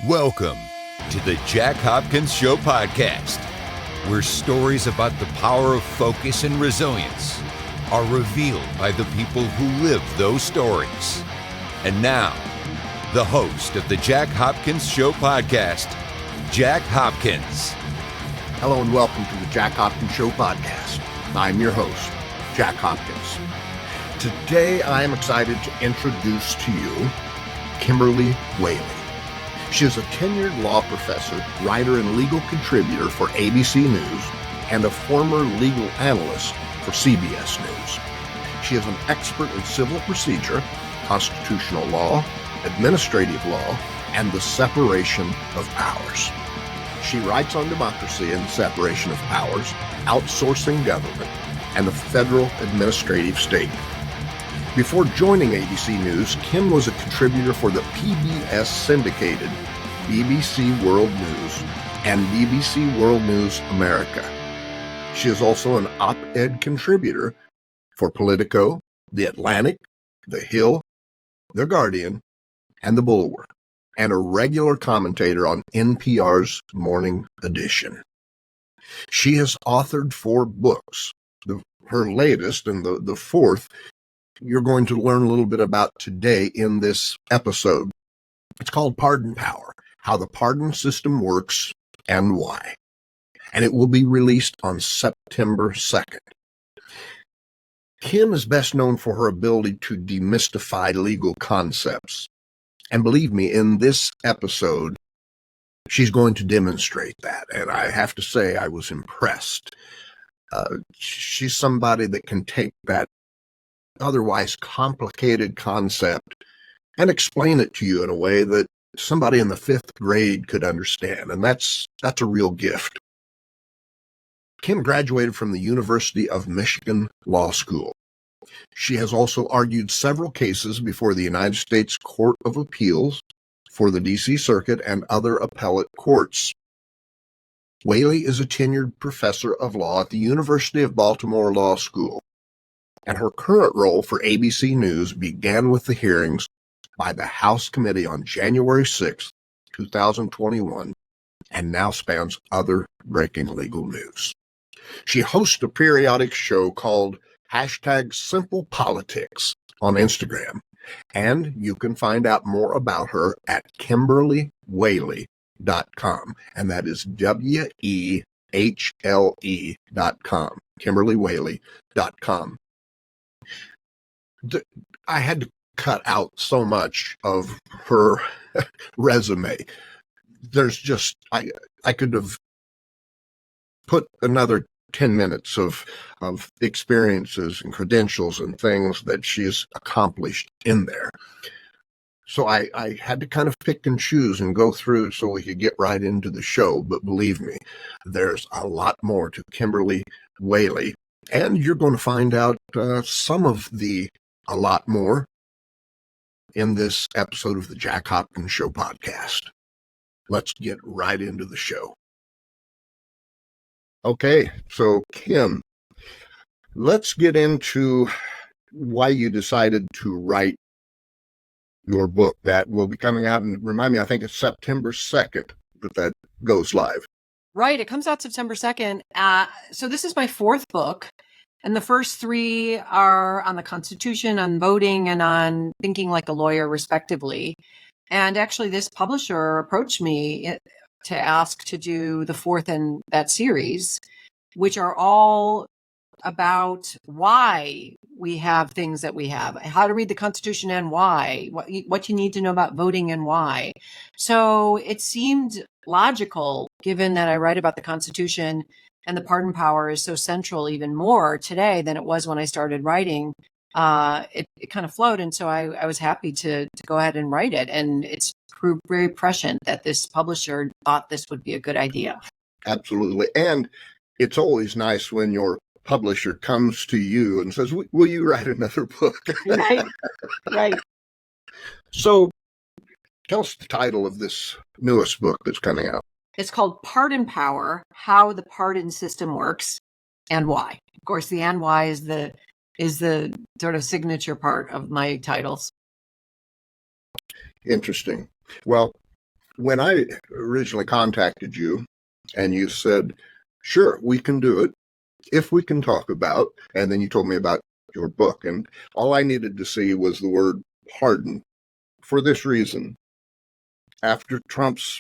Welcome to the Jack Hopkins Show podcast, where stories about the power of focus and resilience are revealed by the people who live those stories. And now, the host of the Jack Hopkins Show podcast, Jack Hopkins. Hello and welcome to the Jack Hopkins Show podcast. I'm your host, Jack Hopkins. Today I am excited to introduce to you Kimberly Whaley. She is a tenured law professor, writer, and legal contributor for ABC News and a former legal analyst for CBS News. She is an expert in civil procedure, constitutional law, administrative law, and the separation of powers. She writes on democracy and the separation of powers, outsourcing government, and the federal administrative state. Before joining ABC News, Kim was a contributor for the PBS syndicated BBC World News and BBC World News America. She is also an op-ed contributor for Politico, The Atlantic, The Hill, The Guardian, and The Bulwark, and a regular commentator on NPR's Morning Edition. She has authored 4 books. Her latest, and the fourth, you're going to learn a little bit about today in this episode. It's called Pardon Power: How the Pardon System Works and Why. And it will be released on September 2nd. Kim is best known for her ability to demystify legal concepts. And believe me, in this episode, she's going to demonstrate that. And I have to say, I was impressed. She's somebody that can take that otherwise complicated concept and explain it to you in a way that somebody in the 5th grade could understand. And that's a real gift. Kim graduated from the University of Michigan Law School. She has also argued several cases before the United States Court of Appeals for the D.C. Circuit and other appellate courts. Whaley is a tenured professor of law at the University of Baltimore Law School, and her current role for ABC News began with the hearings by the House Committee on January 6, 2021, and now spans other breaking legal news. She hosts a periodic show called #SimplePolitics on Instagram, and you can find out more about her at KimberlyWhaley.com, and that is WEHLE.com, KimberlyWhaley.com. I had to cut out so much of her resume. There's just, I could have put another 10 minutes of experiences and credentials and things that she's accomplished in there. So I had to kind of pick and choose and go through so we could get right into the show. But believe me, there's a lot more to Kimberly Whaley. And you're going to find out some of the a lot more in this episode of the Jack Hopkins Show podcast. Let's get right into the show. Okay, so Kim, let's get into why you decided to write your book that will be coming out, and remind me, I think it's September 2nd that goes live. Right, it comes out September 2nd. So this is my 4th book, and the first 3 are on the Constitution, on voting, and on thinking like a lawyer, respectively. And actually, this publisher approached me to ask to do the 4th in that series, which are all about why we have things that we have, how to read the Constitution and why, what you need to know about voting and why. So it seemed logical, given that I write about the Constitution and the pardon power is so central even more today than it was when I started writing. It kind of flowed. And so I was happy to go ahead and write it. And it's proved very prescient that this publisher thought this would be a good idea. Absolutely. And it's always nice when your publisher comes to you and says, will you write another book? Right. So tell us the title of this newest book that's coming out. It's called Pardon Power: How the Pardon System Works and Why. Of course, the and why is the sort of signature part of my titles. Interesting. Well, when I originally contacted you and you said, sure, we can do it if we can talk about, and then you told me about your book, and all I needed to see was the word pardon. For this reason, after Trump's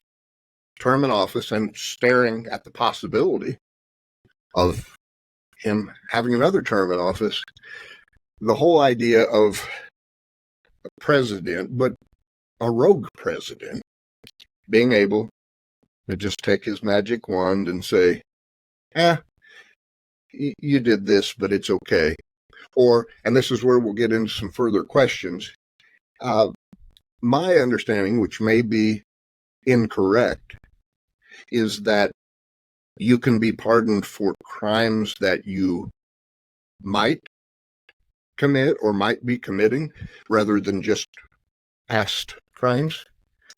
term in office and staring at the possibility of him having another term in office, the whole idea of a president, but a rogue president, being able to just take his magic wand and say, you did this, but it's okay. Or, and this is where we'll get into some further questions. My understanding, which may be incorrect, is that you can be pardoned for crimes that you might commit or might be committing rather than just past crimes.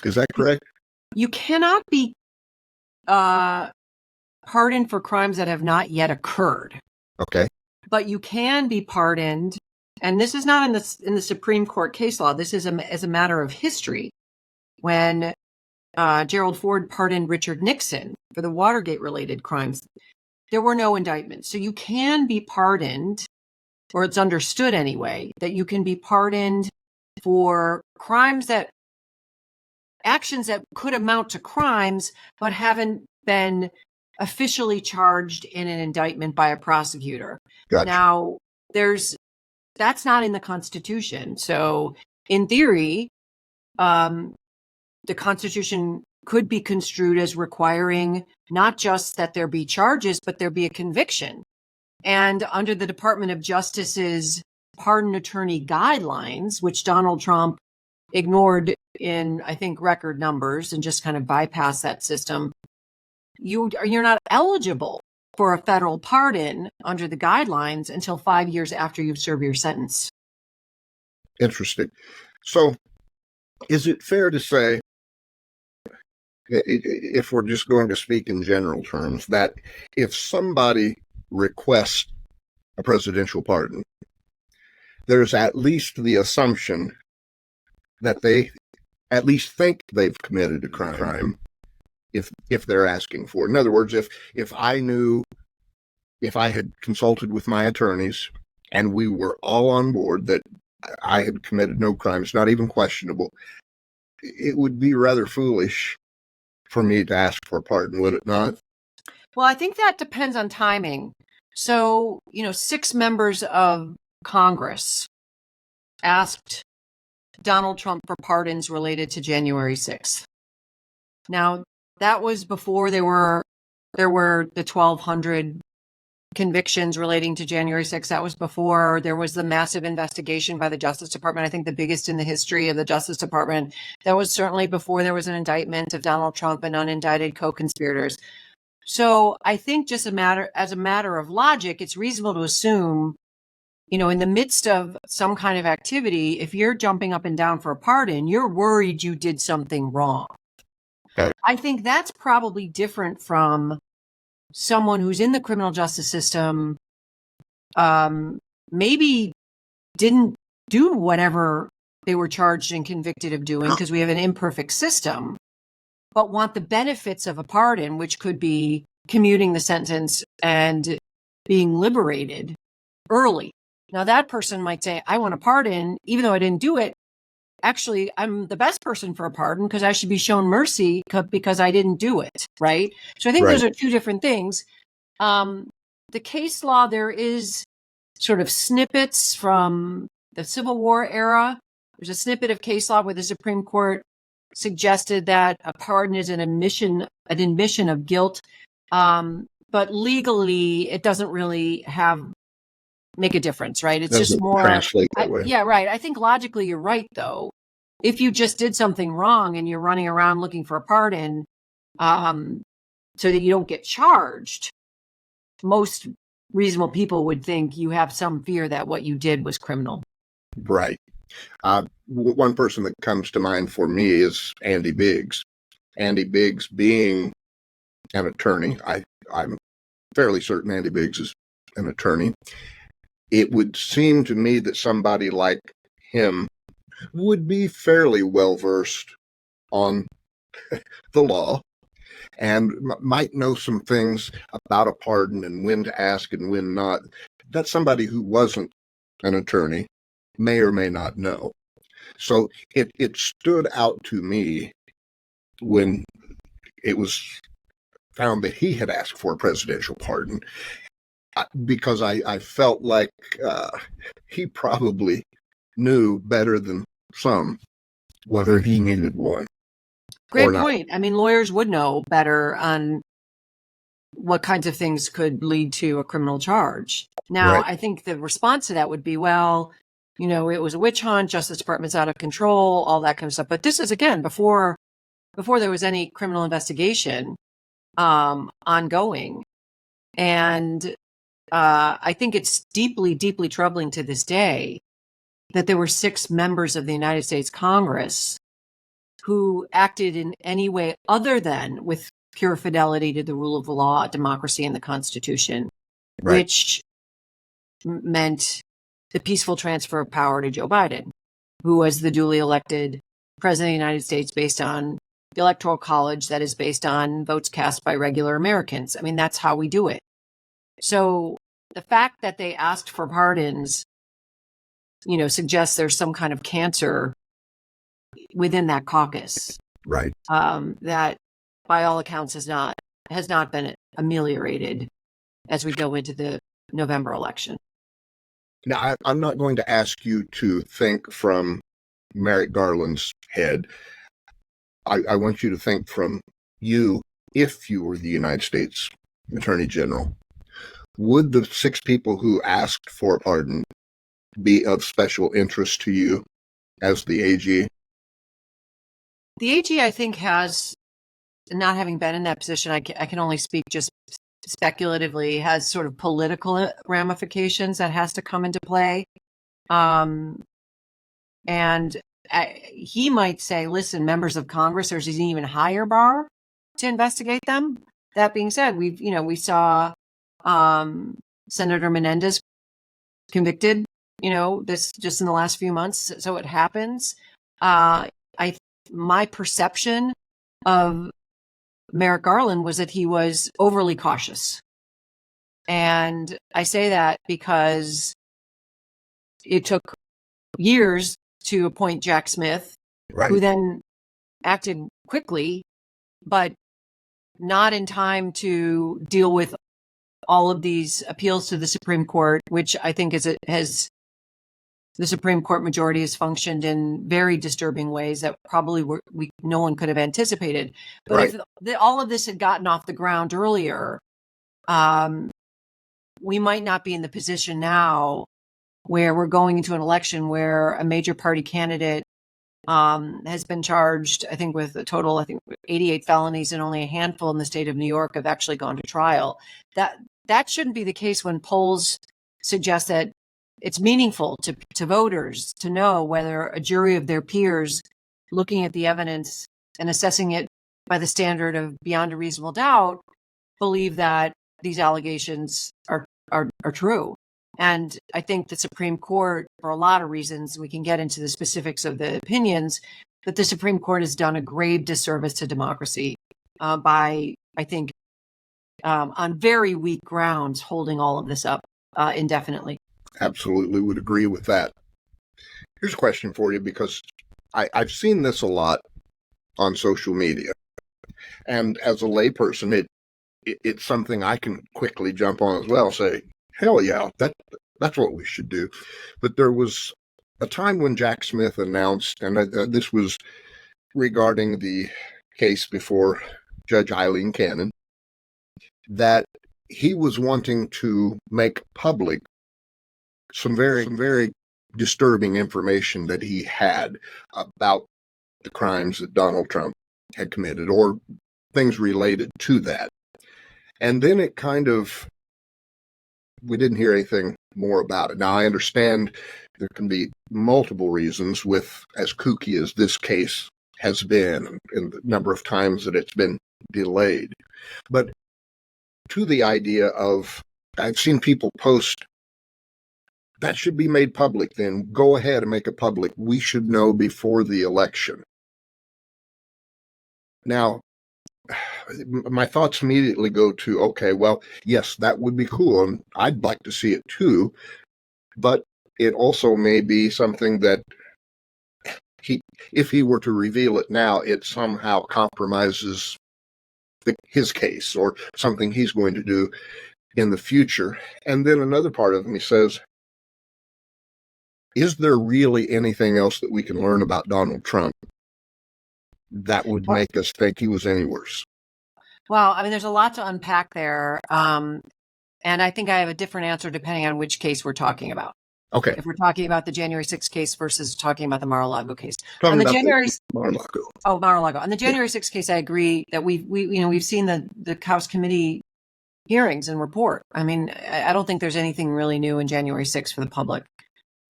Is that correct? You cannot be pardoned for crimes that have not yet occurred. Okay. But you can be pardoned, and this is not in the Supreme Court case law. This is as a matter of history. When Gerald Ford pardoned Richard Nixon for the Watergate-related crimes, there were no indictments. So you can be pardoned, or it's understood anyway, that you can be pardoned for actions that could amount to crimes, but haven't been officially charged in an indictment by a prosecutor. Gotcha. Now, that's not in the Constitution. So in theory, the Constitution could be construed as requiring not just that there be charges, but there be a conviction. And under the Department of Justice's pardon attorney guidelines, which Donald Trump ignored in, I think, record numbers and just kind of bypassed that system, you're not eligible for a federal pardon under the guidelines until 5 years after you've served your sentence. Interesting. So is it fair to say, if we're just going to speak in general terms, that if somebody requests a presidential pardon, there's at least the assumption that they at least think they've committed a crime if they're asking for it? In other words, if I had consulted with my attorneys and we were all on board that I had committed no crimes, not even questionable, it would be rather foolish for me to ask for a pardon, would it not? Well, I think that depends on timing. So, 6 members of Congress asked Donald Trump for pardons related to January 6th. Now, that was before there were the 1,200 convictions relating to January 6th. That was before there was the massive investigation by the Justice Department, I think the biggest in the history of the Justice Department. That was certainly before there was an indictment of Donald Trump and unindicted co-conspirators. So I think just as a matter of logic, it's reasonable to assume, in the midst of some kind of activity, if you're jumping up and down for a pardon, you're worried you did something wrong. Okay. I think that's probably different from someone who's in the criminal justice system, maybe didn't do whatever they were charged and convicted of doing because we have an imperfect system, but want the benefits of a pardon, which could be commuting the sentence and being liberated early. Now, that person might say, I want a pardon, even though I didn't do it. Actually, I'm the best person for a pardon because I should be shown mercy because I didn't do it, right? So I think those are two different things. The case law, there is sort of snippets from the Civil War era. There's a snippet of case law where the Supreme Court suggested that a pardon is an admission of guilt. But legally, it doesn't really make a difference, right? It's just more translate that way. Yeah, right. I think logically you're right, though. If you just did something wrong and you're running around looking for a pardon, so that you don't get charged, most reasonable people would think you have some fear that what you did was criminal. Right. One person that comes to mind for me is Andy Biggs. Andy Biggs being an attorney, I'm fairly certain Andy Biggs is an attorney. It would seem to me that somebody like him would be fairly well versed on the law and might know some things about a pardon and when to ask and when not, that somebody who wasn't an attorney may or may not know. So it stood out to me when it was found that he had asked for a presidential pardon, because I felt like he probably knew better than some whether he needed one. Great point. I mean, lawyers would know better on what kinds of things could lead to a criminal charge. Now, Right. I think the response to that would be, well, you know, it was a witch hunt, Justice Department's out of control, all that kind of stuff. But this is, again, before there was any criminal investigation ongoing. And I think it's deeply, deeply troubling to this day that there were 6 members of the United States Congress who acted in any way other than with pure fidelity to the rule of law, democracy, and the Constitution, Right. which meant the peaceful transfer of power to Joe Biden, who was the duly elected president of the United States based on the Electoral College that is based on votes cast by regular Americans. I mean, that's how we do it. So the fact that they asked for pardons, you know, suggests there's some kind of cancer within that caucus. Right. That by all accounts has not been ameliorated as we go into the November election. Now, I'm not going to ask you to think from Merrick Garland's head. I want you to think from you, if you were the United States Attorney General. Would the 6 people who asked for a pardon be of special interest to you as the AG? The AG, I think, has, not having been in that position, I can only speak just speculatively, has sort of political ramifications that has to come into play. And he might say, listen, members of Congress, there's an even higher bar to investigate them. That being said, we saw Senator Menendez convicted, this just in the last few months. So it happens. My perception of Merrick Garland was that he was overly cautious. And I say that because it took years to appoint Jack Smith, Right. who then acted quickly, but not in time to deal with all of these appeals to the Supreme Court, which I think the Supreme Court majority has functioned in very disturbing ways that probably no one could have anticipated. But Right. if all of this had gotten off the ground earlier, we might not be in the position now where we're going into an election where a major party candidate has been charged, I think, with a total, 88 felonies, and only a handful in the state of New York have actually gone to trial. That shouldn't be the case when polls suggest that it's meaningful to voters to know whether a jury of their peers, looking at the evidence and assessing it by the standard of beyond a reasonable doubt, believe that these allegations are true. And I think the Supreme Court, for a lot of reasons, we can get into the specifics of the opinions, that the Supreme Court has done a grave disservice to democracy by, I think, on very weak grounds, holding all of this up indefinitely. Absolutely would agree with that. Here's a question for you, because I've seen this a lot on social media. And as a layperson, it's something I can quickly jump on as well, say, hell yeah, that's what we should do. But there was a time when Jack Smith announced, and this was regarding the case before Judge Eileen Cannon, that he was wanting to make public some very, very disturbing information that he had about the crimes that Donald Trump had committed, or things related to that. And then it we didn't hear anything more about it. Now, I understand there can be multiple reasons with as kooky as this case has been and the number of times that it's been delayed. But to the idea of, I've seen people post, that should be made public, then go ahead and make it public. We should know before the election. Now, my thoughts immediately go to, okay, well, yes, that would be cool, and I'd like to see it too, but it also may be something that if he were to reveal it now, it somehow compromises his case or something he's going to do in the future. And then another part of me says, is there really anything else that we can learn about Donald Trump that would make us think he was any worse? Well, I mean, there's a lot to unpack there. And I think I have a different answer depending on which case we're talking about. Okay. If we're talking about the January 6th case versus talking about the Mar-a-Lago case. Talking on the about January Mar-a-Lago. Oh, Mar-a-Lago. On the January 6th case, I agree that we've seen the House committee hearings and report. I mean, I don't think there's anything really new in January 6th for the public.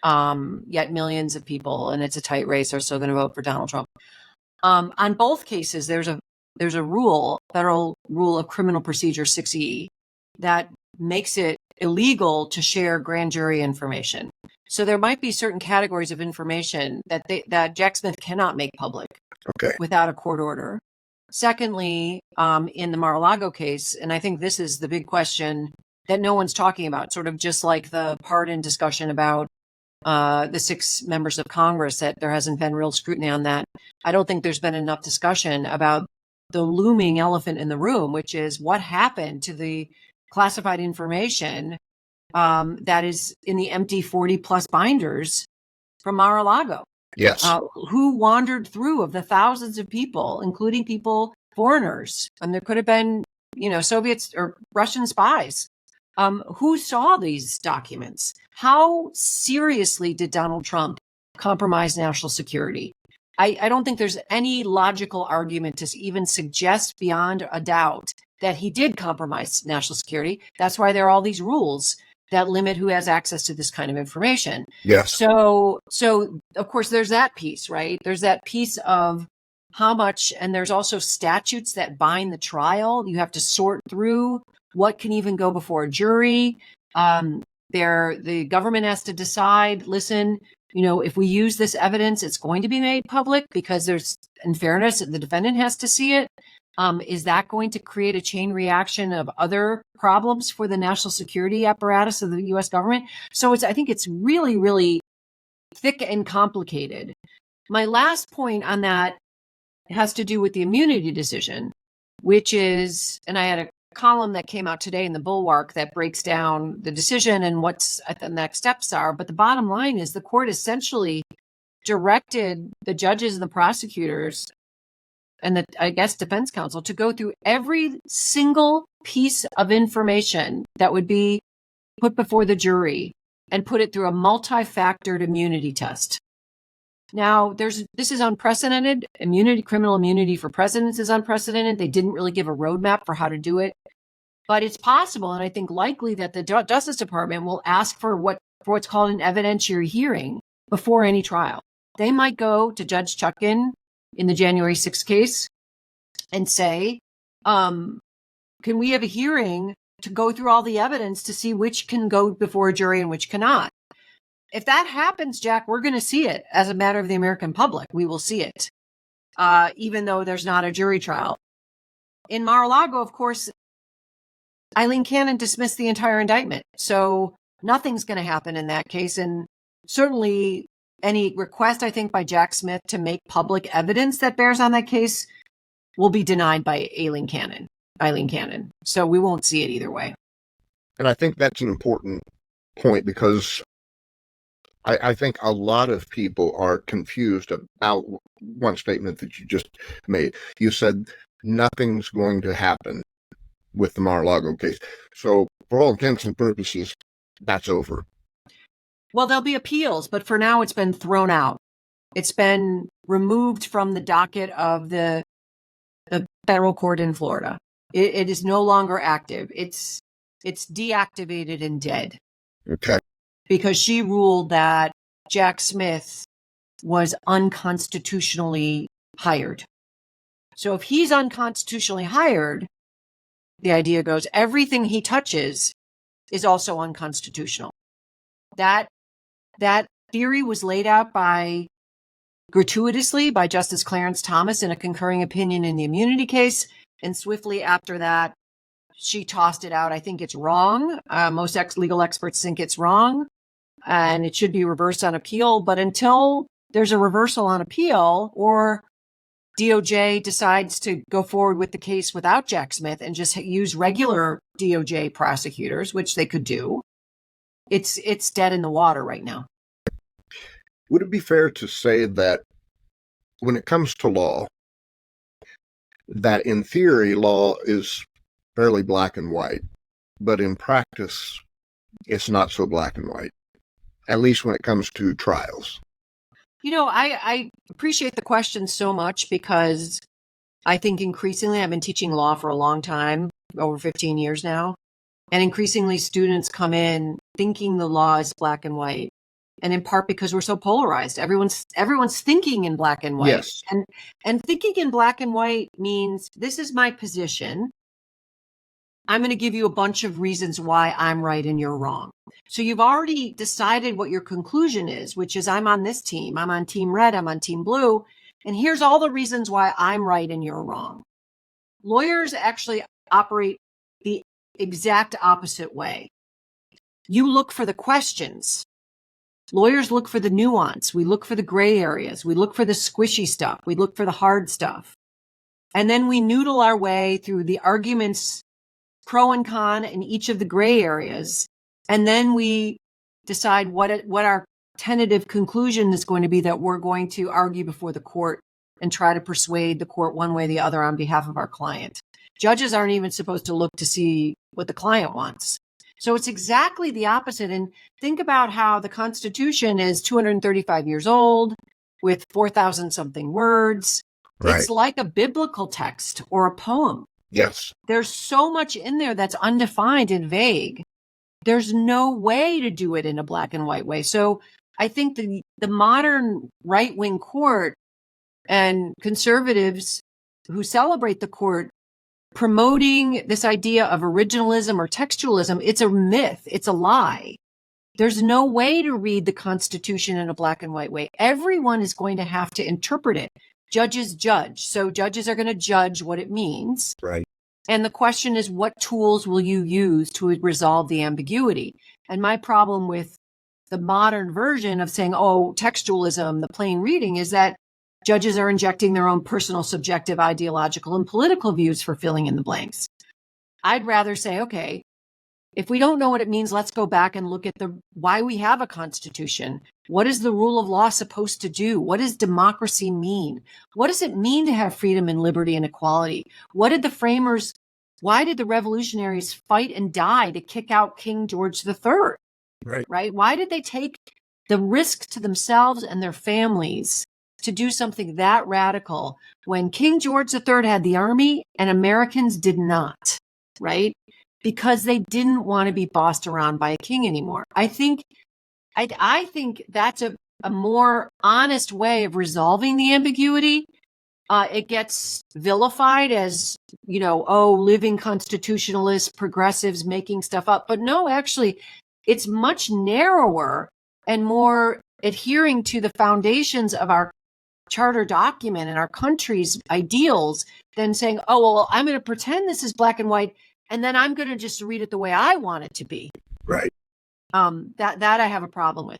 Yet millions of people, and it's a tight race, are still going to vote for Donald Trump. On both cases, there's a federal rule of criminal procedure 6E that makes it illegal to share grand jury information. So there might be certain categories of information that Jack Smith cannot make public without a court order. Secondly, in the Mar-a-Lago case, and I think this is the big question that no one's talking about, sort of just like the pardon discussion about the 6 members of Congress, that there hasn't been real scrutiny on that. I don't think there's been enough discussion about the looming elephant in the room, which is what happened to the classified information that is in the empty 40 plus binders from Mar-a-Lago. Yes. Who wandered through of the thousands of people, including foreigners, and there could have been, Soviets or Russian spies. Who saw these documents? How seriously did Donald Trump compromise national security? I don't think there's any logical argument to even suggest beyond a doubt that he did compromise national security. That's why there are all these rules that limit who has access to this kind of information. Yes. So of course there's that piece, right? There's that piece of how much, and there's also statutes that bind the trial. You have to sort through what can even go before a jury. The government has to decide, listen, if we use this evidence, it's going to be made public because in fairness, the defendant has to see it. Is that going to create a chain reaction of other problems for the national security apparatus of the U.S. government? So I think it's really, really thick and complicated. My last point on that has to do with the immunity decision, which is, and I had a column that came out today in the Bulwark that breaks down the decision and what the next steps are. But the bottom line is the court essentially directed the judges and the prosecutors and defense counsel to go through every single piece of information that would be put before the jury and put it through a multi-factored immunity test. Now, this is unprecedented. Criminal immunity for presidents is unprecedented. They didn't really give a roadmap for how to do it. But it's possible, and I think likely, that the Justice Department will ask for what's called an evidentiary hearing before any trial. They might go to Judge Chutkan in the January 6th case and say, can we have a hearing to go through all the evidence to see which can go before a jury and which cannot? If that happens, Jack, we're going to see it as a matter of the American public. We will see it, even though there's not a jury trial. In Mar-a-Lago, of course, Eileen Cannon dismissed the entire indictment. So nothing's going to happen in that case. And certainly any request, I think, by Jack Smith to make public evidence that bears on that case will be denied by Eileen Cannon. So we won't see it either way. And I think that's an important point because I think a lot of people are confused about one statement that you just made. You said nothing's going to happen with the Mar-a-Lago case. So for all intents and purposes, that's over. Well, there'll be appeals, but for now it's been thrown out. It's been removed from the docket of the federal court in Florida. It is no longer active. It's deactivated and dead. Okay. Because she ruled that Jack Smith was unconstitutionally hired. So if he's unconstitutionally hired, the idea goes, everything he touches is also unconstitutional. That theory was laid out by gratuitously by Justice Clarence Thomas in a concurring opinion in the immunity case. And swiftly after that, she tossed it out. I think it's wrong. Most legal experts think it's wrong and it should be reversed on appeal. But until there's a reversal on appeal or DOJ decides to go forward with the case without Jack Smith and just use regular DOJ prosecutors, which they could do, it's dead in the water right now. Would it be fair to say that when it comes to law, that in theory, law is fairly black and white, but in practice, it's not so black and white, at least when it comes to trials? I appreciate the question so much because I think increasingly I've been teaching law for a long time, over 15 years now, and increasingly students come in thinking the law is black and white. And in part because we're so polarized, everyone's thinking in black and white. Yes. And thinking in black and white means this is my position. I'm going to give you a bunch of reasons why I'm right and you're wrong. So you've already decided what your conclusion is, which is I'm on this team. I'm on team red. I'm on team blue. And here's all the reasons why I'm right and you're wrong. Lawyers actually operate the exact opposite way. You look for the questions. Lawyers look for the nuance. We look for the gray areas. We look for the squishy stuff. We look for the hard stuff. And then we noodle our way through the arguments, pro and con in each of the gray areas. And then we decide what our tentative conclusion is going to be that we're going to argue before the court and try to persuade the court one way or the other on behalf of our client. Judges aren't even supposed to look to see what the client wants. So it's exactly the opposite. And think about how the Constitution is 235 years old with 4,000 something words. Right. It's like a biblical text or a poem. Yes. There's so much in there that's undefined and vague. There's no way to do it in a black and white way. So I think the modern right-wing court and conservatives who celebrate the court promoting this idea of originalism or textualism, it's a myth. It's a lie. There's no way to read the Constitution in a black and white way. Everyone is going to have to interpret it. Judges judge. So judges are going to judge what it means. Right. And the question is, what tools will you use to resolve the ambiguity? And my problem with the modern version of saying, oh, textualism, the plain reading, is that judges are injecting their own personal, subjective, ideological, and political views for filling in the blanks. I'd rather say, okay, if we don't know what it means, let's go back and look at why we have a constitution. What is the rule of law supposed to do? What does democracy mean? What does it mean to have freedom and liberty and equality? Why did the revolutionaries fight and die to kick out King George III? Right? Why did they take the risk to themselves and their families to do something that radical when King George III had the army and Americans did not, right? Because they didn't want to be bossed around by a king anymore. I think that's a more honest way of resolving the ambiguity. It gets vilified as, living constitutionalists, progressives making stuff up. But no, actually, it's much narrower and more adhering to the foundations of our charter document and our country's ideals than saying, oh, well, I'm going to pretend this is black and white, and then I'm going to just read it the way I want it to be. Right. That I have a problem with.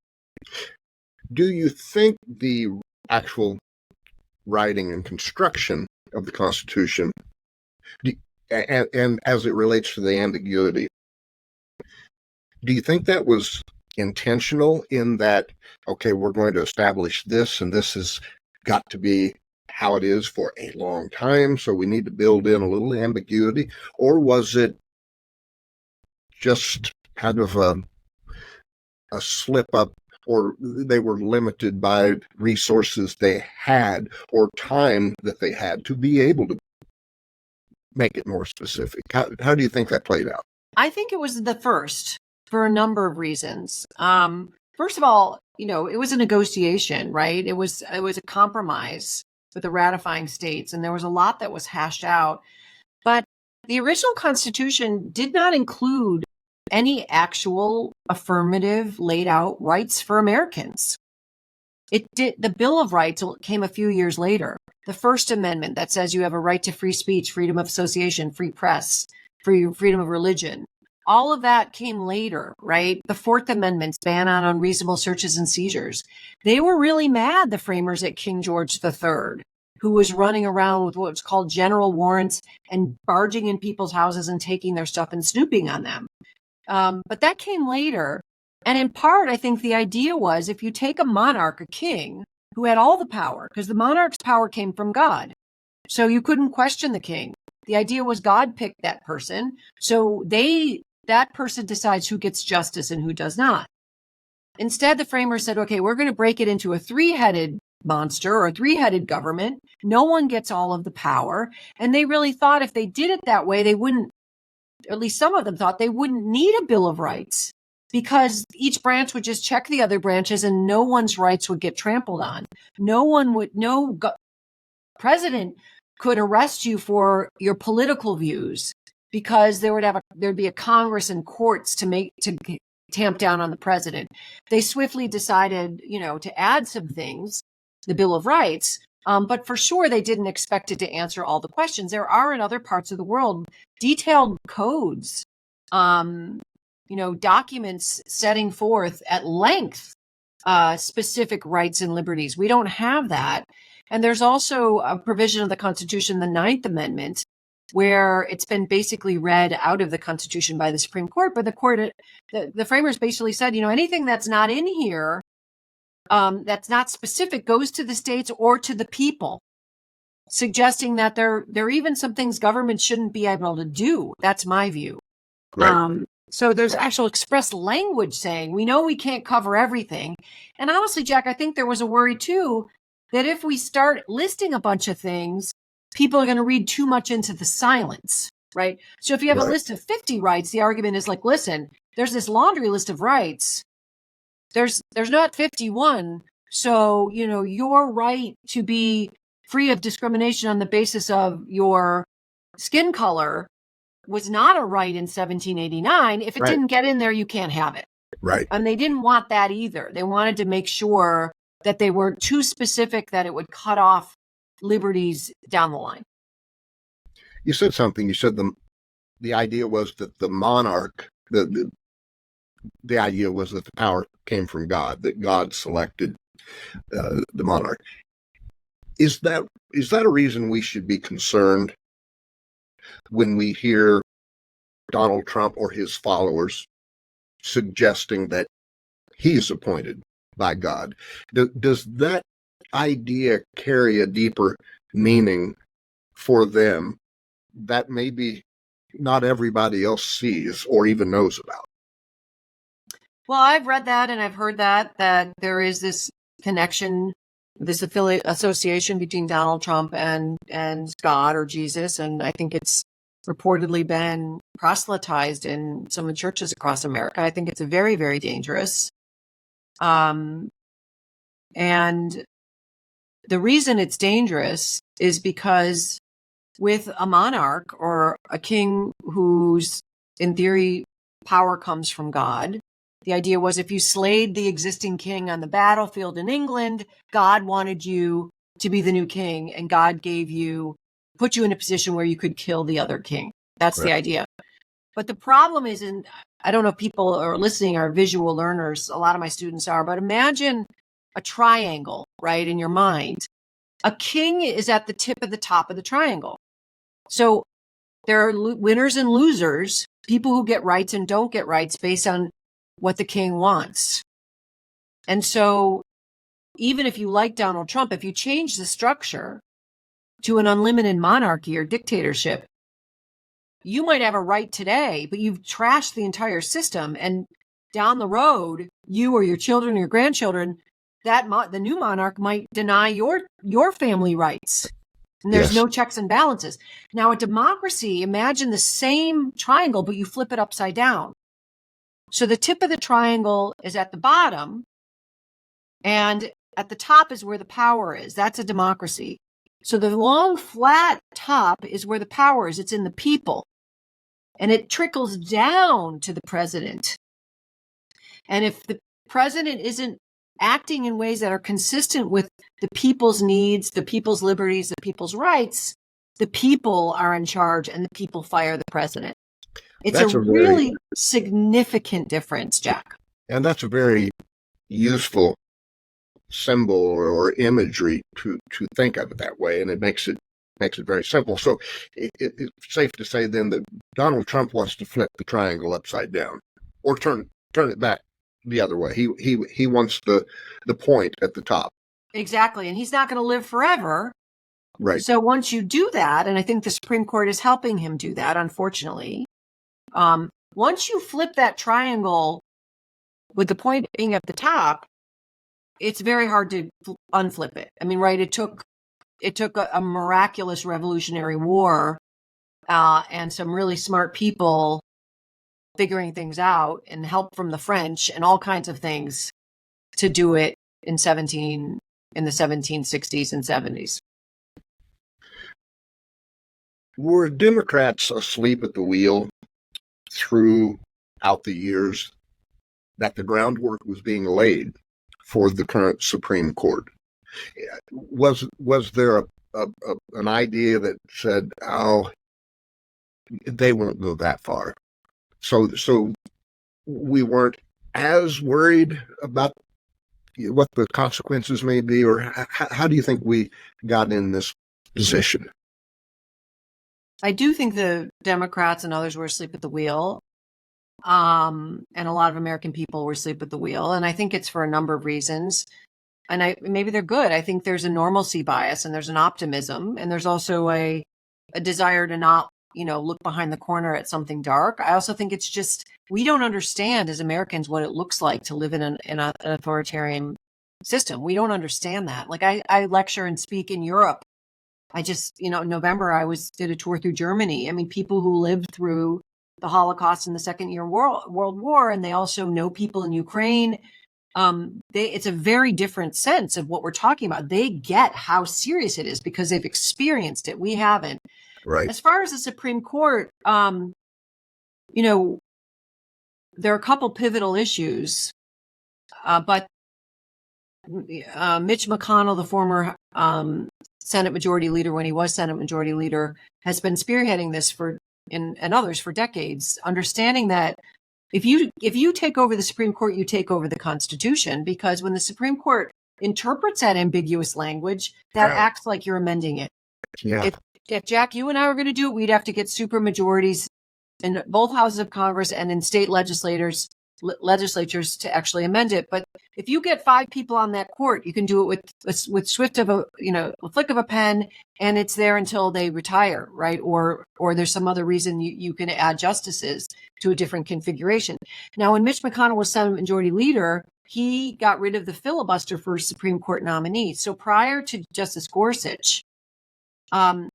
Do you think the actual writing and construction of the Constitution, and as it relates to the ambiguity, do you think that was intentional in that, okay, we're going to establish this, and this has got to be how it is for a long time, so we need to build in a little ambiguity? Or was it just kind of a slip up, or they were limited by resources they had or time that they had to be able to make it more specific? How do you think that played out? I think it was the first for a number of reasons. First of all, it was a negotiation, right? It was a compromise with the ratifying states, and there was a lot that was hashed out. But the original Constitution did not include any actual affirmative laid out rights for Americans. The Bill of Rights came a few years later. The First Amendment that says you have a right to free speech, freedom of association, free press, freedom of religion. All of that came later, right? The Fourth Amendment's ban on unreasonable searches and seizures. They were really mad, the framers at King George III, who was running around with what's called general warrants and barging in people's houses and taking their stuff and snooping on them. But that came later. And in part, I think the idea was if you take a monarch, a king, who had all the power, because the monarch's power came from God. So you couldn't question the king. The idea was God picked that person. So that person decides who gets justice and who does not. Instead, the framers said, okay, we're going to break it into a three-headed monster or a three-headed government. No one gets all of the power. And they really thought if they did it that way, they wouldn't, at least some of them thought they wouldn't need a Bill of Rights, because each branch would just check the other branches and no one's rights would get trampled on. No president could arrest you for your political views because there'd be a Congress and courts to tamp down on the president. They swiftly decided, to add some things, the Bill of Rights, but for sure they didn't expect it to answer all the questions. There are in other parts of the world detailed codes, documents setting forth at length specific rights and liberties. We don't have that. And there's also a provision of the Constitution, the Ninth Amendment, where it's been basically read out of the Constitution by the Supreme Court. But the framers basically said, anything that's not in here, that's not specific, goes to the states or to the people, suggesting that there are even some things government shouldn't be able to do. That's my view. Right. So there's actual express language saying, we know we can't cover everything. And honestly, Jack, I think there was a worry too, that if we start listing a bunch of things, people are going to read too much into the silence, right? So if you have a list of 50 rights, the argument is like, listen, there's this laundry list of rights. There's not 51. So, your right to be free of discrimination on the basis of your skin color was not a right in 1789. If it didn't get in there, you can't have it. Right. And they didn't want that either. They wanted to make sure that they weren't too specific, that it would cut off liberties down the line. You said something. You said the idea was that the monarch, the idea was that the power came from God, that God selected the monarch. Is that a reason we should be concerned when we hear Donald Trump or his followers suggesting that he's appointed by God? Does that idea carry a deeper meaning for them that maybe not everybody else sees or even knows about? Well, I've read that and I've heard that there is this connection, this association between Donald Trump and God or Jesus. And I think it's reportedly been proselytized in some of the churches across America. I think it's very, very dangerous. And the reason it's dangerous is because with a monarch or a king whose, in theory, power comes from God, the idea was if you slayed the existing king on the battlefield in England, God wanted you to be the new king, and God put you in a position where you could kill the other king. That's the idea. But the problem is, I don't know if people are listening are visual learners, a lot of my students are, but imagine a triangle, right, in your mind. A king is at the tip of the top of the triangle. So there are winners and losers, people who get rights and don't get rights based on what the king wants. And so even if you like Donald Trump, if you change the structure to an unlimited monarchy or dictatorship, you might have a right today, but you've trashed the entire system. And down the road, you or your children or your grandchildren, the new monarch might deny your family rights. And there's no checks and balances. Now, a democracy, imagine the same triangle, but you flip it upside down. So the tip of the triangle is at the bottom, and at the top is where the power is. That's a democracy. So the long, flat top is where the power is. It's in the people. And it trickles down to the president. And if the president isn't acting in ways that are consistent with the people's needs, the people's liberties, the people's rights, the people are in charge and the people fire the president. It's a really significant difference, Jack. And that's a very useful symbol or imagery to think of it that way, and it makes it very simple. So it's safe to say then that Donald Trump wants to flip the triangle upside down, or turn it back the other way. He wants the point at the top. Exactly, and he's not going to live forever. Right. So once you do that, and I think the Supreme Court is helping him do that, unfortunately, once you flip that triangle with the point being at the top, it's very hard to unflip it. I mean, right? It took a miraculous Revolutionary War and some really smart people figuring things out and help from the French and all kinds of things to do it in the 1760s and 70s. Were Democrats asleep at the wheel throughout the years that the groundwork was being laid for the current Supreme Court? Was there an idea that said, "Oh, they won't go that far," so we weren't as worried about what the consequences may be, or how do you think we got in this position? I do think the Democrats and others were asleep at the wheel. And a lot of American people were asleep at the wheel. And I think it's for a number of reasons. And maybe they're good. I think there's a normalcy bias and there's an optimism. And there's also a desire to not, look behind the corner at something dark. I also think it's just, we don't understand as Americans what it looks like to live in an authoritarian system. We don't understand that. Like I lecture and speak in Europe. I just, in November, did a tour through Germany. I mean, people who lived through the Holocaust and the Second World War, and they also know people in Ukraine. It's a very different sense of what we're talking about. They get how serious it is because they've experienced it. We haven't. Right. As far as the Supreme Court, there are a couple pivotal issues, but Mitch McConnell, the former Senate Majority Leader, when he was Senate Majority Leader, has been spearheading this and others for decades, understanding that if you take over the Supreme Court, you take over the Constitution, because when the Supreme Court interprets that ambiguous language, that acts like you're amending it. Yeah. If Jack, you and I were going to do it, we'd have to get super majorities in both houses of Congress and in state legislatures to actually amend it. But if you get 5 people on that court, you can do it with swift of a flick of a pen, and it's there until they retire, right? Or there's some other reason you can add justices to a different configuration. Now, when Mitch McConnell was Senate Majority Leader, he got rid of the filibuster for Supreme Court nominees. So prior to Justice Gorsuch,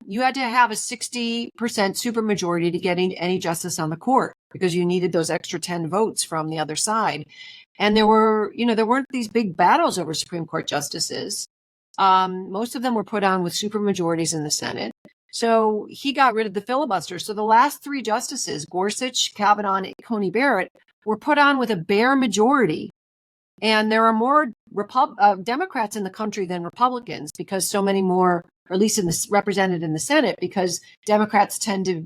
you had to have a 60% supermajority to get any justice on the court, because you needed those extra 10 votes from the other side. And there weren't these big battles over Supreme Court justices. Most of them were put on with supermajorities in the Senate. So he got rid of the filibuster. So the last 3 justices, Gorsuch, Kavanaugh, and Coney Barrett, were put on with a bare majority. And there are more Democrats in the country than Republicans, because so many more, or at least represented in the Senate, because Democrats tend to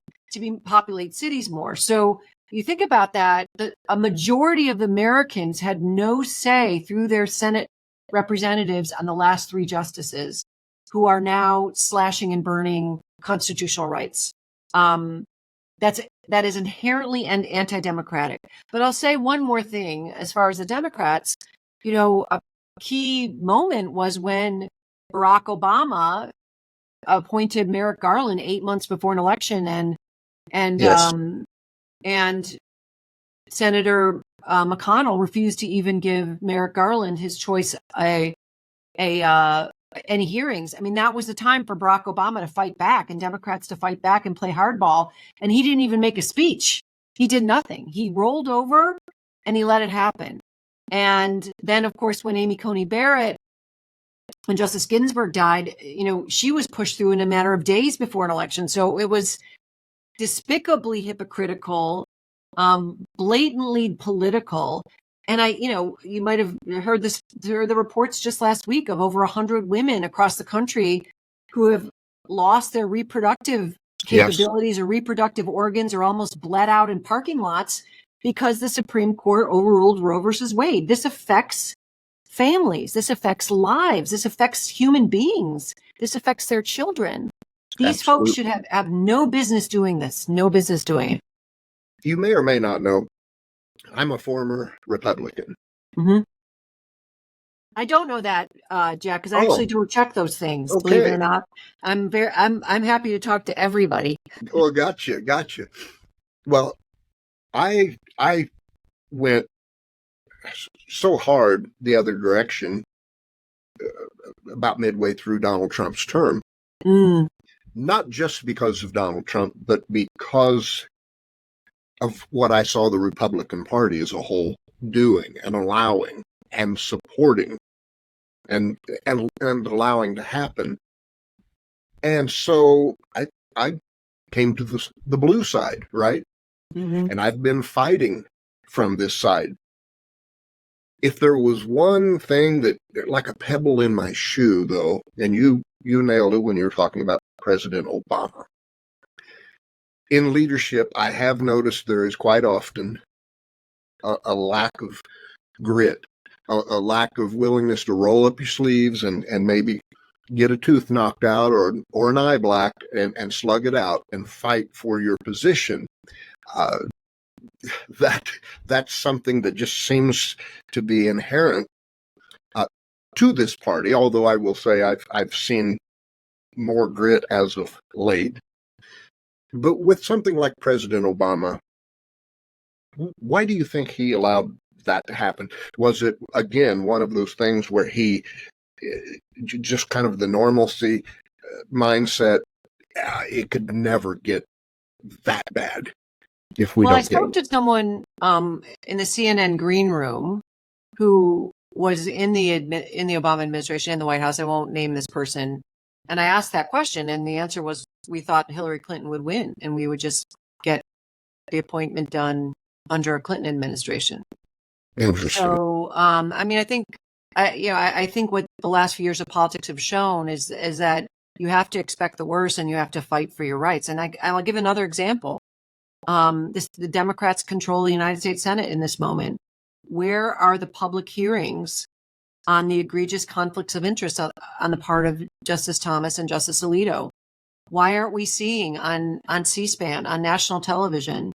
populate cities more. So you think about that, a majority of Americans had no say through their Senate representatives on the last 3 justices, who are now slashing and burning constitutional rights. That is inherently and anti-democratic. But I'll say one more thing as far as the Democrats. A key moment was when Barack Obama appointed Merrick Garland 8 months before an election, and Yes. And Senator McConnell refused to even give Merrick Garland his choice any hearings. I mean, that was the time for Barack Obama to fight back and Democrats to fight back and play hardball. And he didn't even make a speech. He did nothing. He rolled over and he let it happen. And then, of course, when Justice Ginsburg died, she was pushed through in a matter of days before an election. So it was despicably hypocritical, blatantly political. And you might have heard the reports just last week of over 100 women across the country who have lost their reproductive capabilities or reproductive organs or almost bled out in parking lots because the Supreme Court overruled Roe versus Wade. This affects families. This affects lives. This affects human beings. This affects their children. These folks should have no business doing this, no business doing it. You may or may not know, I'm a former Republican. Mm-hmm. I don't know that, Jack, because I actually don't check those things. Okay. Believe it or not, I'm happy to talk to everybody. Oh, gotcha. Well, I went so hard the other direction about midway through Donald Trump's term. Not just because of Donald Trump, but because of what I saw the Republican Party as a whole doing and allowing and supporting and allowing to happen. And so I came to the blue side, right? Mm-hmm. And I've been fighting from this side. If there was one thing that, like a pebble in my shoe, though, and you nailed it when you were talking about President Obama. In leadership, I have noticed there is quite often a lack of grit, a lack of willingness to roll up your sleeves and maybe get a tooth knocked out or an eye blacked and slug it out and fight for your position. That's something that just seems to be inherent to this party, although I will say I've seen more grit as of late. But with something like President Obama, why do you think he allowed that to happen? Was it, again, one of those things where he just kind of the normalcy mindset, it could never get that bad if we don't I spoke to someone in the CNN green room who was in the Obama administration in the White House. I won't name this person. And I asked that question, and the answer was, we thought Hillary Clinton would win, and we would just get the appointment done under a Clinton administration. Interesting. So, I think, I think what the last few years of politics have shown is that you have to expect the worst, and you have to fight for your rights. And I'll give another example. The Democrats control the United States Senate in this moment. Where are the public hearings on the egregious conflicts of interest on the part of Justice Thomas and Justice Alito? Why aren't we seeing on C-SPAN, on national television?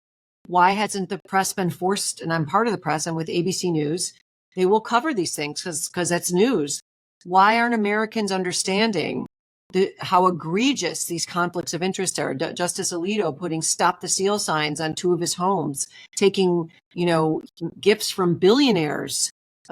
Why hasn't the press been forced, and I'm part of the press, and with ABC News, they will cover these things because that's news. Why aren't Americans understanding how egregious these conflicts of interest are? Justice Alito putting "Stop the Steal" signs on 2 of his homes, taking, gifts from billionaires.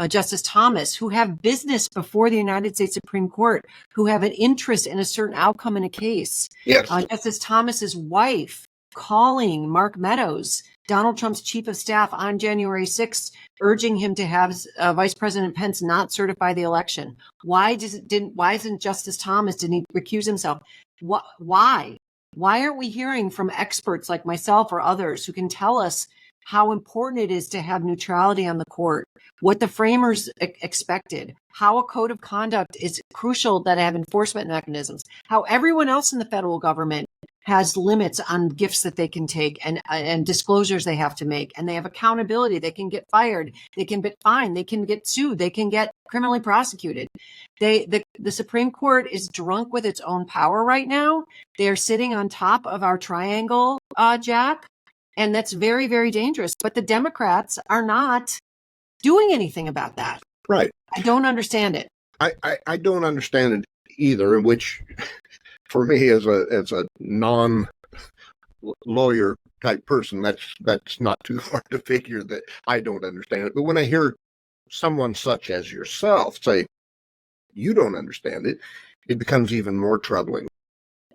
Justice Thomas, who have business before the United States Supreme Court, who have an interest in a certain outcome in a case. Yes. Justice Thomas's wife calling Mark Meadows, Donald Trump's chief of staff, on January 6th, urging him to have Vice President Pence not certify the election. Why isn't Justice Thomas, didn't he recuse himself? Why? Why aren't we hearing from experts like myself or others who can tell us how important it is to have neutrality on the court, what the framers expected, how a code of conduct is crucial, that have enforcement mechanisms, how everyone else in the federal government has limits on gifts that they can take and disclosures they have to make, and they have accountability. They can get fired, they can get fined, they can get sued, they can get criminally prosecuted. The Supreme Court is drunk with its own power right now. They are sitting on top of our triangle, Jack. And that's very, very dangerous. But the Democrats are not doing anything about that. Right. I don't understand it. I don't understand it either, which for me as a non-lawyer type person, that's not too hard to figure that I don't understand it. But when I hear someone such as yourself say you don't understand it, it becomes even more troubling.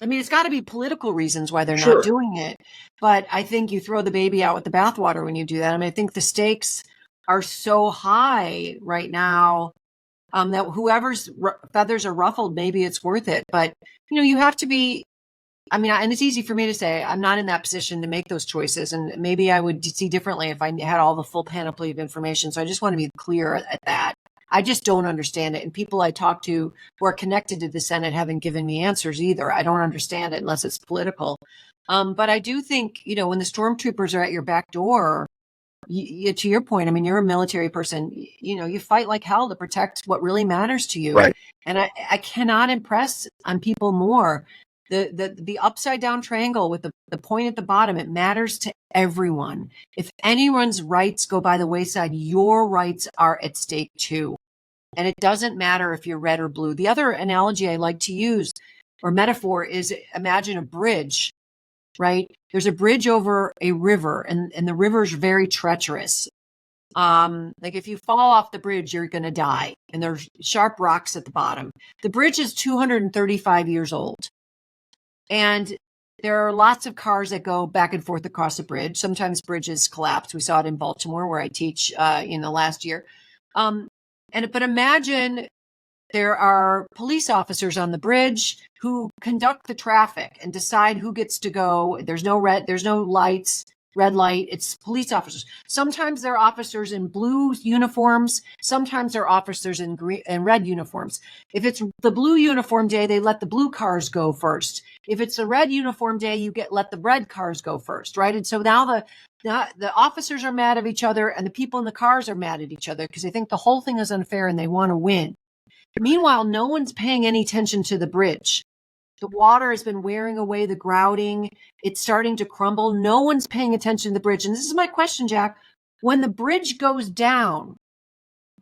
I mean, it's got to be political reasons why they're Sure. not doing it. But I think you throw the baby out with the bathwater when you do that. I mean, I think the stakes are so high right now that whoever's feathers are ruffled, maybe it's worth it. But, you have to be I mean, and it's easy for me to say, I'm not in that position to make those choices. And maybe I would see differently if I had all the full panoply of information. So I just want to be clear at that. I just don't understand it. And people I talk to who are connected to the Senate haven't given me answers either. I don't understand it unless it's political. But I do think, when the stormtroopers are at your back door, to your point, I mean, you're a military person, you fight like hell to protect what really matters to you. Right. And I cannot impress on people more. The upside down triangle with the point at the bottom, it matters to everyone. If anyone's rights go by the wayside, your rights are at stake too. And it doesn't matter if you're red or blue. The other analogy I like to use or metaphor is imagine a bridge, right? There's a bridge over a river and the river is very treacherous. Like if you fall off the bridge, you're going to die. And there's sharp rocks at the bottom. The bridge is 235 years old. And there are lots of cars that go back and forth across the bridge. Sometimes bridges collapse. We saw it in Baltimore where I teach last year. But imagine there are police officers on the bridge who conduct the traffic and decide who gets to go. There's no lights, red light. It's police officers. Sometimes they're officers in blue uniforms. Sometimes they're officers in green and red uniforms. If it's the blue uniform day, they let the blue cars go first. If it's the red uniform day, let the red cars go first, right? And so now the officers are mad at each other and the people in the cars are mad at each other because they think the whole thing is unfair and they want to win. Meanwhile, no one's paying any attention to the bridge. The water has been wearing away the grouting. It's starting to crumble. No one's paying attention to the bridge. And this is my question, Jack. When the bridge goes down,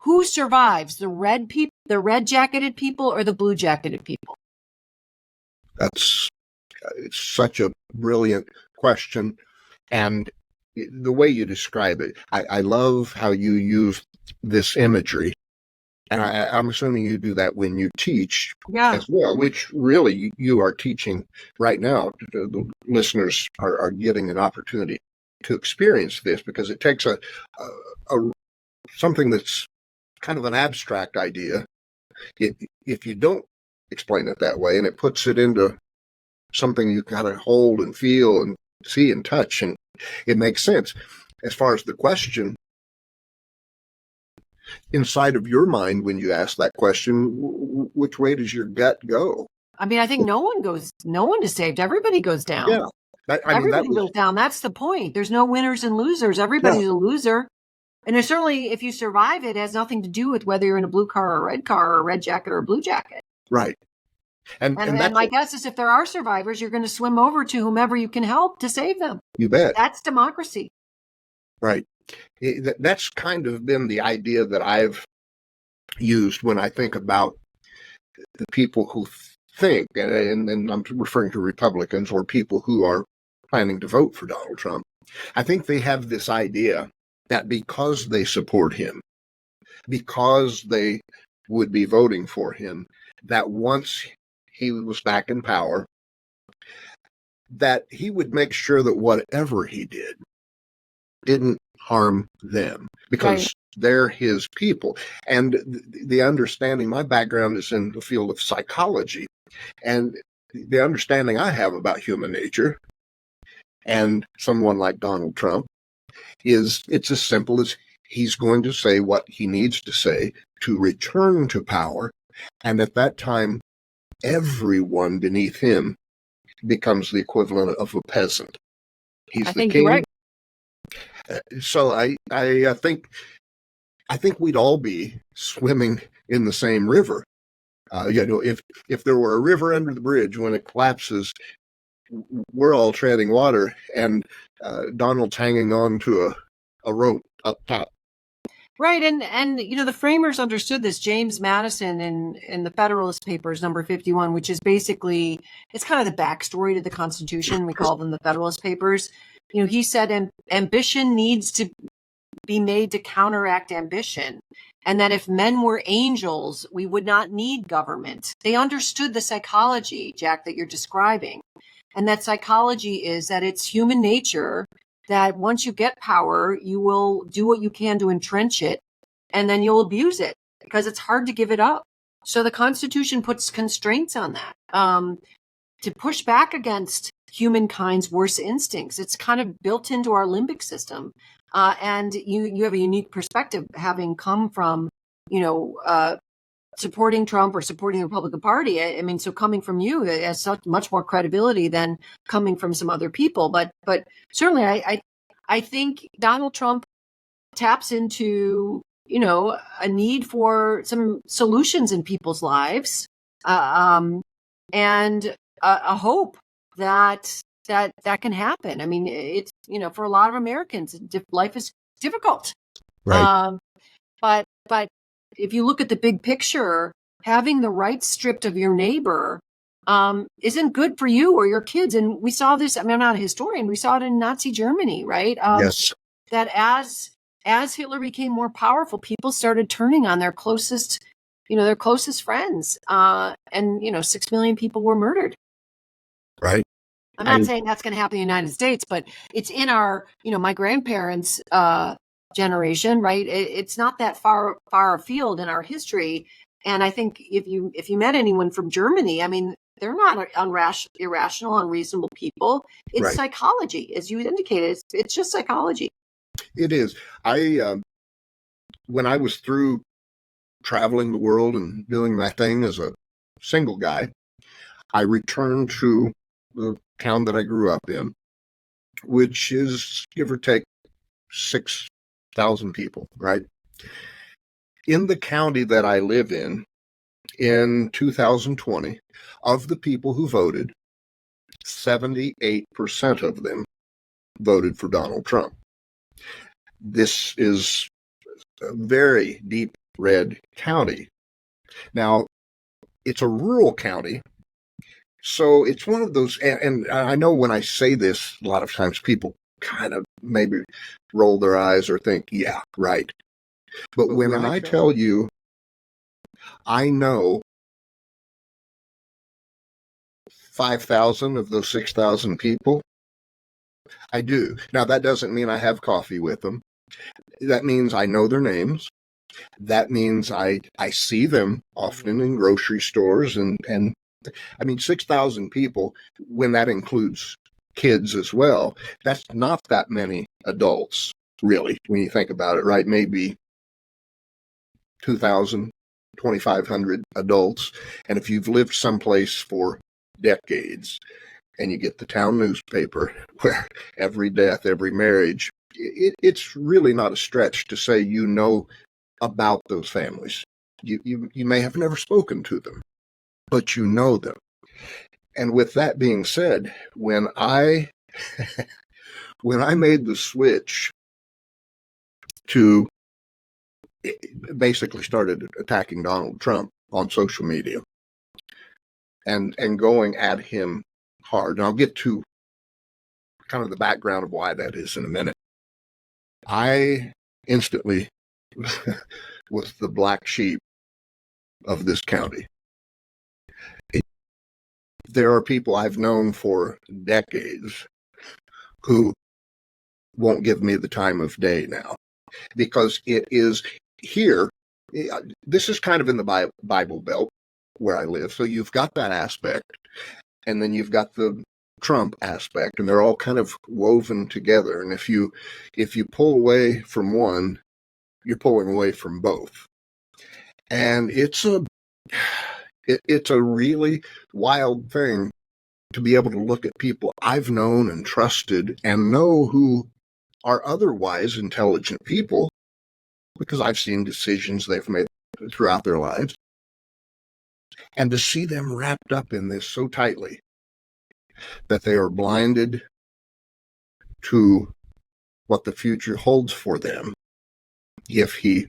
who survives? The red jacketed people or the blue jacketed people? It's such a brilliant question. And the way you describe it, I love how you use this imagery. And I'm assuming you do that when you teach as well, which really you are teaching right now. The listeners are getting an opportunity to experience this because it takes a something that's kind of an abstract idea. If you don't explain it that way and it puts it into something you kind of hold and feel and see and touch, and it makes sense. As far as the question, inside of your mind, when you ask that question, which way does your gut go? I mean, I think no one is saved. Everybody goes down. Yeah. Everybody goes down. That's the point. There's no winners and losers. Everybody's a loser. And there's certainly, if you survive it has nothing to do with whether you're in a blue car or a red jacket or a blue jacket. Right. And my guess is if there are survivors, you're going to swim over to whomever you can help to save them. You bet. That's democracy. Right. That's kind of been the idea that I've used when I think about the people who think, and I'm referring to Republicans or people who are planning to vote for Donald Trump. I think they have this idea that because they support him, because they would be voting for him, that once he was back in power, that he would make sure that whatever he didn't harm them because they're his people. And the understanding, my background is in the field of psychology, and the understanding I have about human nature and someone like Donald Trump is it's as simple as he's going to say what he needs to say to return to power. And at that time, everyone beneath him becomes the equivalent of a peasant. He's the king. You're right. So I think we'd all be swimming in the same river. If there were a river under the bridge, when it collapses, we're all treading water, and Donald's hanging on to a rope up top. Right, and the framers understood this. James Madison in the Federalist Papers, number 51, which is basically, it's kind of the backstory to the Constitution. We call them the Federalist Papers. He said ambition needs to be made to counteract ambition, and that if men were angels, we would not need government. They understood the psychology, Jack, that you're describing. And that psychology is that it's human nature that once you get power, you will do what you can to entrench it, and then you'll abuse it because it's hard to give it up. So the Constitution puts constraints on that. to push back against humankind's worst instincts. It's kind of built into our limbic system. And you have a unique perspective, having come from, supporting Trump or supporting the Republican Party. I mean, so coming from you has such much more credibility than coming from some other people. But certainly, I think Donald Trump taps into, a need for some solutions in people's lives, and a hope that can happen. I mean, it's, for a lot of Americans, life is difficult. Right. But if you look at the big picture, having the rights stripped of your neighbor isn't good for you or your kids. And we saw this. I mean, I'm not a historian. We saw it in Nazi Germany, right? Yes. That as Hitler became more powerful, people started turning on their closest friends, and 6 million people were murdered. Right. I'm not saying that's going to happen in the United States, but it's in our, my grandparents' generation, right? It's not that far afield in our history. And I think if you met anyone from Germany, I mean, they're not irrational, unreasonable people. It's right. Psychology, as you indicated. It's just psychology. It is. When I was through traveling the world and doing my thing as a single guy, I returned to the town that I grew up in, which is, give or take, 6,000 people, right? In the county that I live in 2020, of the people who voted, 78% of them voted for Donald Trump. This is a very deep red county. Now, it's a rural county, so it's one of those, and I know when I say this, a lot of times people kind of maybe roll their eyes or think, yeah, right. But when I tell you, I know 5,000 of those 6,000 people, I do. Now, that doesn't mean I have coffee with them. That means I know their names. That means I see them often in grocery stores. And I mean, 6,000 people, when that includes kids as well, that's not that many adults, really, when you think about it, right? Maybe 2,000, 2,500 adults. And if you've lived someplace for decades and you get the town newspaper where every death, every marriage, it's really not a stretch to say you know about those families. You may have never spoken to them, but you know them. And with that being said, when I made the switch to basically started attacking Donald Trump on social media and going at him hard, and I'll get to kind of the background of why that is in a minute, I instantly was the black sheep of this county. There are people I've known for decades who won't give me the time of day now, because it is here. This is kind of in the Bible Belt where I live. So you've got that aspect, and then you've got the Trump aspect, and they're all kind of woven together. And if you pull away from one, you're pulling away from both. And it's a really wild thing to be able to look at people I've known and trusted and know who are otherwise intelligent people, because I've seen decisions they've made throughout their lives, and to see them wrapped up in this so tightly that they are blinded to what the future holds for them if he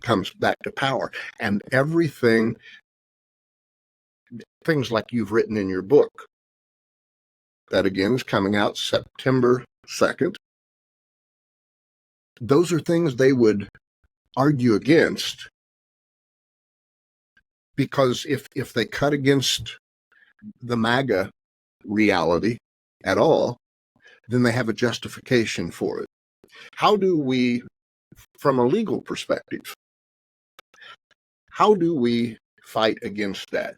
comes back to power. And everything, things like you've written in your book, that again is coming out September 2nd, those are things they would argue against, because if they cut against the MAGA reality at all, then they have a justification for it. How do we, from a legal perspective, how do we fight against that?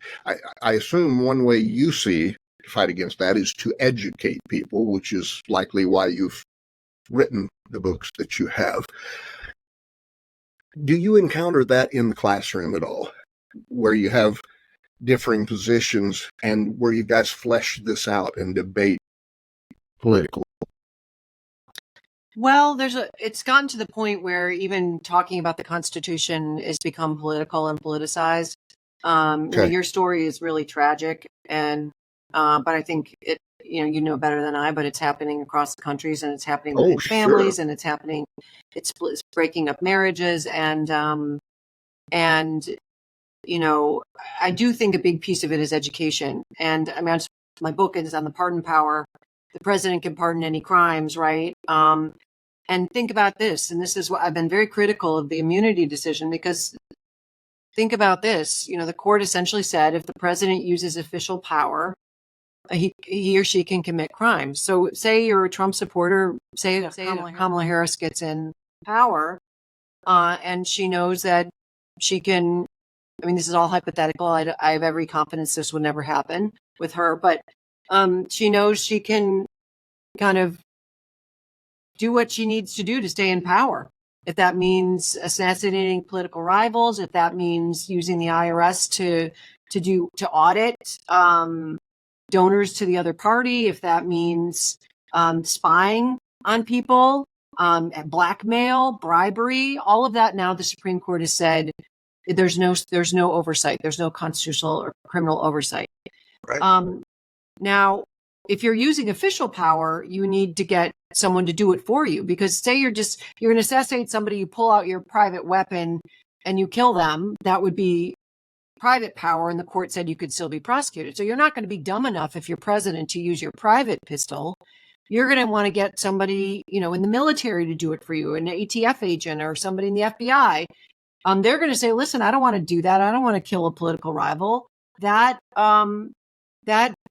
I assume one way you see to fight against that is to educate people, which is likely why you've written the books that you have. Do you encounter that in the classroom at all, where you have differing positions and where you guys flesh this out and debate political? Well, it's gotten to the point where even talking about the Constitution has become political and politicized. Your story is really tragic, and but I think you know better than I, but it's happening across the countries, and it's happening within families, and it's happening. It's breaking up marriages, and you know, I do think a big piece of it is education. And I mean, my book is on the pardon power. The president can pardon any crimes, right? And think about this, and this is what I've been very critical of the immunity decision, because think about this, you know, the court essentially said if the president uses official power, he or she can commit crimes. So say you're a Trump supporter, say Kamala Harris gets in power, and she knows that she can, I mean, this is all hypothetical. I have every confidence this would never happen with her, but she knows she can kind of do what she needs to do to stay in power. If that means assassinating political rivals, if that means using the IRS to audit donors to the other party, if that means spying on people, blackmail, bribery, all of that. Now the Supreme Court has said there's no oversight. There's no constitutional or criminal oversight. Right. Now, if you're using official power, you need to get someone to do it for you, because say you're going to assassinate somebody, you pull out your private weapon and you kill them. That would be private power, and the court said you could still be prosecuted. So you're not going to be dumb enough if you're president to use your private pistol. You're going to want to get somebody, you know, in the military to do it for you, an ATF agent or somebody in the FBI. They're going to say, listen, I don't want to do that. I don't want to kill a political rival. That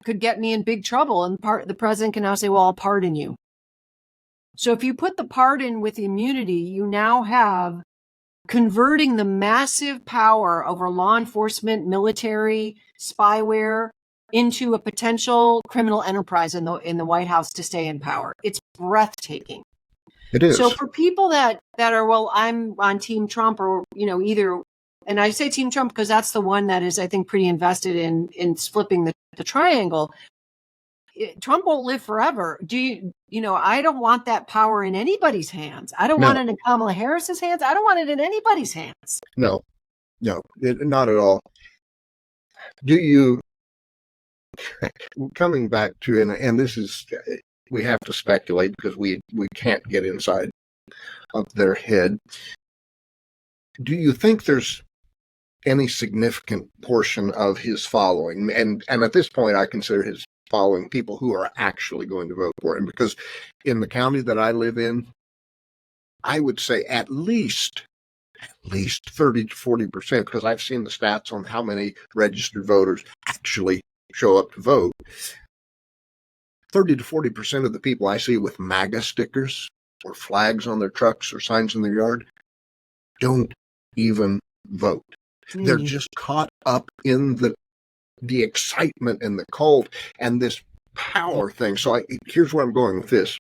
could get me in big trouble. And the president can now say, well, I'll pardon you. So if you put the pardon with immunity, you now have converting the massive power over law enforcement, military, spyware into a potential criminal enterprise in the White House to stay in power. It's breathtaking. It is. So for people that are, well, I'm on Team Trump, or, you know, either, and I say Team Trump because that's the one that is, I think, pretty invested in flipping the triangle. Trump won't live forever. I don't want that power in anybody's hands. I don't want it in Kamala Harris's hands. I don't want it in anybody's hands. No, not at all. Do you, coming back to, and this is, we have to speculate because we can't get inside of their head. Do you think there's any significant portion of his following, and at this point I consider his following people who are actually going to vote for him? Because in the county that I live in, I would say at least 30 to 40%, because I've seen the stats on how many registered voters actually show up to vote. 30 to 40% of the people I see with MAGA stickers or flags on their trucks or signs in their yard don't even vote. They're just caught up in the excitement and the cult and this power thing. So here's where I'm going with this.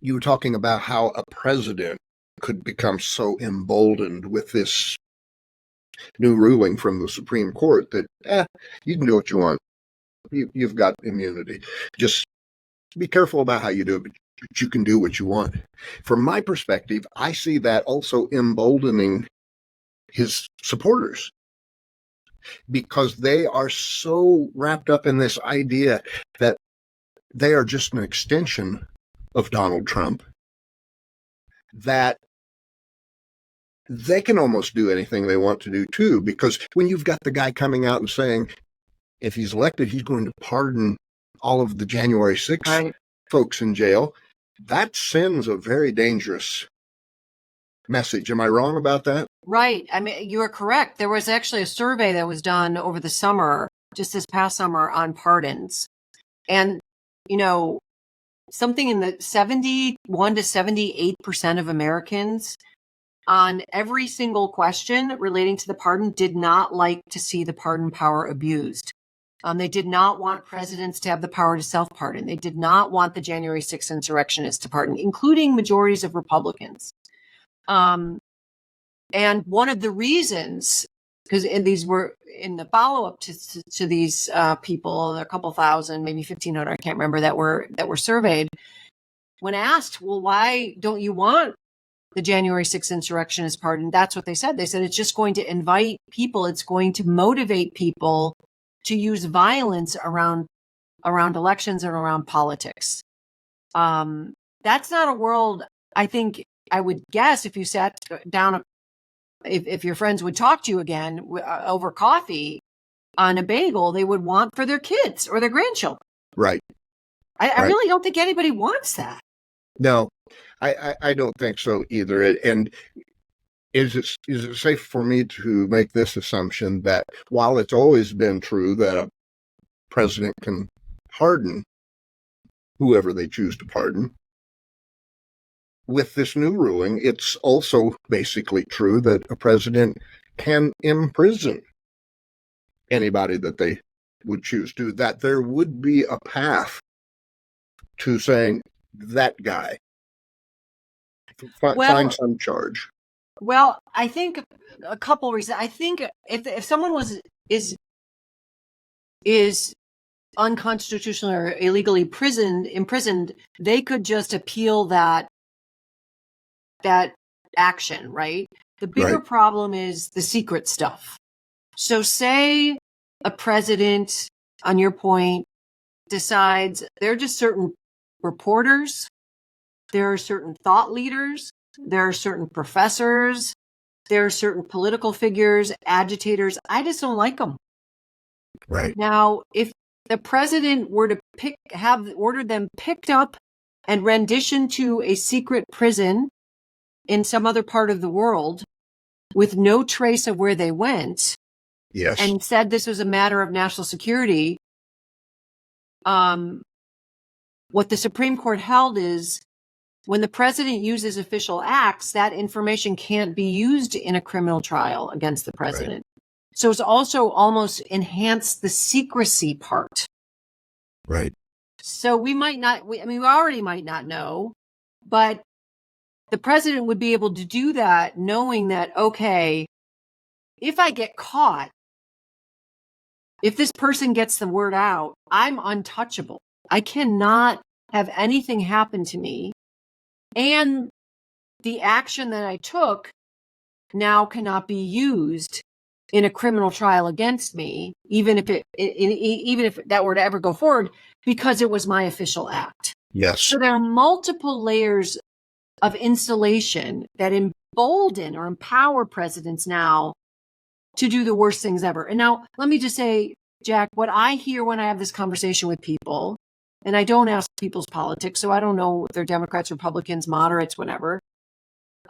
You were talking about how a president could become so emboldened with this new ruling from the Supreme Court that you can do what you want. You've got immunity. Just be careful about how you do it, but you can do what you want. From my perspective, I see that also emboldening his supporters, because they are so wrapped up in this idea that they are just an extension of Donald Trump, that they can almost do anything they want to do too. Because when you've got the guy coming out and saying, if he's elected, he's going to pardon all of the January 6th folks in jail, that sends a very dangerous message. Am I wrong about that? Right. I mean, you are correct. There was actually a survey that was done over the summer, just this past summer, on pardons. And, you know, something in the 71 to 78% of Americans on every single question relating to the pardon did not like to see the pardon power abused. They did not want presidents to have the power to self-pardon. They did not want the January 6th insurrectionists to pardon, including majorities of Republicans. And one of the reasons, because these were in the follow-up to these people, a couple thousand, maybe 1,500, I can't remember, that were surveyed. When asked, well, why don't you want the January 6th insurrectionists pardoned? That's what they said. They said it's just going to invite people. It's going to motivate people to use violence around elections and around politics. That's not a world, I think, I would guess, if you sat down, if your friends would talk to you again over coffee on a bagel, they would want for their kids or their grandchildren. Right. I really don't think anybody wants that. No, I don't think so either. And is it safe for me to make this assumption that while it's always been true that a president can pardon whoever they choose to pardon, with this new ruling, it's also basically true that a president can imprison anybody that they would choose to, that there would be a path to saying that guy, find some charge. Well, I think a couple reasons. I think if someone is unconstitutional or illegally imprisoned, they could just appeal that action, right? The bigger problem is the secret stuff. So say a president, on your point, decides there are just certain reporters, there are certain thought leaders, there are certain professors, there are certain political figures, agitators. I just don't like them. Right. Now, if the president were to have ordered them picked up and renditioned to a secret prison in some other part of the world with no trace of where they went, yes, and said this was a matter of national security, what the Supreme Court held is when the president uses official acts, that information can't be used in a criminal trial against the president. Right. So it's also almost enhanced the secrecy part. Right. So we already might not know, but the president would be able to do that knowing that, okay, if I get caught, if this person gets the word out, I'm untouchable. I cannot have anything happen to me. And the action that I took now cannot be used in a criminal trial against me, even if that were to ever go forward, because it was my official act. Yes. So there are multiple layers of insulation that embolden or empower presidents now to do the worst things ever. And now let me just say, Jack, what I hear when I have this conversation with people, and I don't ask people's politics, so I don't know if they're Democrats, Republicans, moderates, whatever.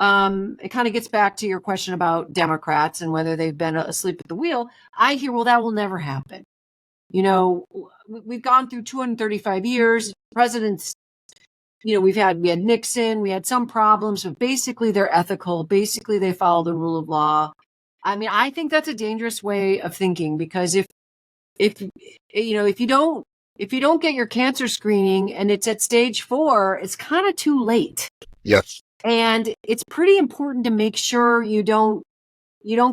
It kind of gets back to your question about Democrats and whether they've been asleep at the wheel. I hear, well, that will never happen. You know, we've gone through 235 years. Presidents, you know, we had Nixon, we had some problems, but basically they're ethical. Basically, they follow the rule of law. I mean, I think that's a dangerous way of thinking, because if you don't get your cancer screening and it's at stage 4, it's kind of too late. Yes. And it's pretty important to make sure you don't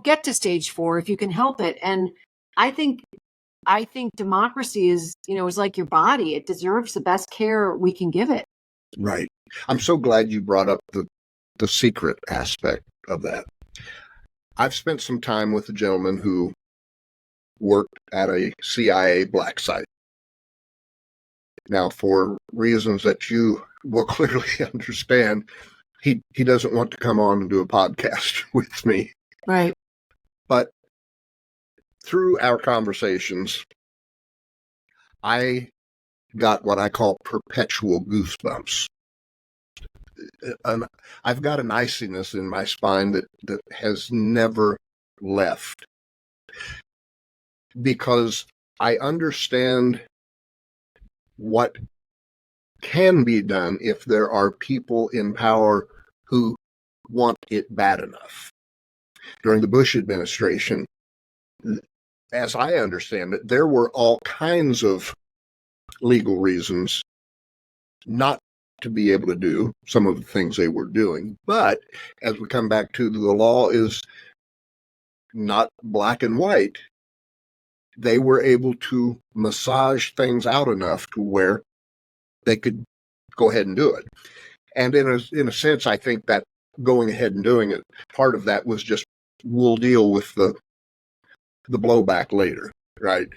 get to stage 4 if you can help it. And I think democracy is like your body. It deserves the best care we can give it. Right. I'm so glad you brought up the secret aspect of that. I've spent some time with a gentleman who worked at a CIA black site. Now, for reasons that you will clearly understand, he doesn't want to come on and do a podcast with me. Right. But through our conversations, I got what I call perpetual goosebumps. And I've got an iciness in my spine that has never left, because I understand what can be done if there are people in power who want it bad enough. During the Bush administration, as I understand it, there were all kinds of legal reasons not to be able to do some of the things they were doing. But as we come back to the law is not black and white, they were able to massage things out enough to where they could go ahead and do it. And in a sense, I think that going ahead and doing it, part of that was just, we'll deal with the blowback later, right?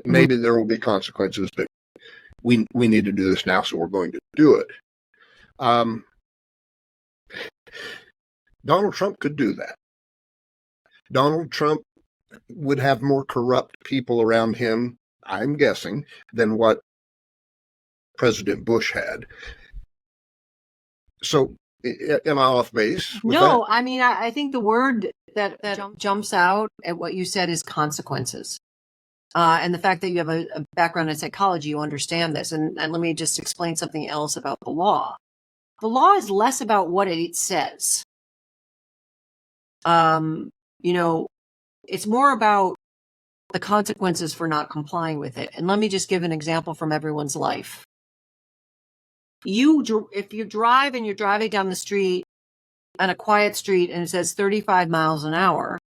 Maybe there will be consequences, but we need to do this now, so we're going to do it. Donald Trump could do that. Donald Trump would have more corrupt people around him, I'm guessing, than what President Bush had. So, am I off base? No, I mean, I think the word that jumps out at what you said is consequences. And the fact that you have a background in psychology, you understand this. And let me just explain something else about the law. The law is less about what it says. It's more about the consequences for not complying with it. And let me just give an example from everyone's life. If you drive and you're driving down the street on a quiet street and it says 35 miles an hour,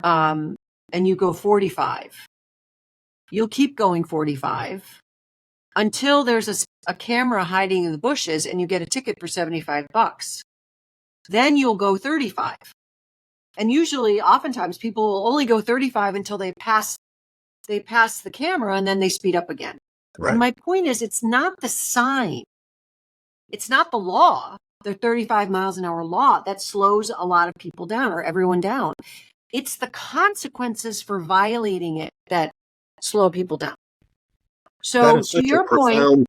and you go 45, you'll keep going 45 until there's a camera hiding in the bushes and you get a ticket for $75. Then you'll go 35. And usually, oftentimes, people will only go 35 until they pass the camera and then they speed up again. Right. And my point is, it's not the sign. It's not the law, the 35 miles an hour law that slows a lot of people down or everyone down. It's the consequences for violating it that slow people down. So to your point,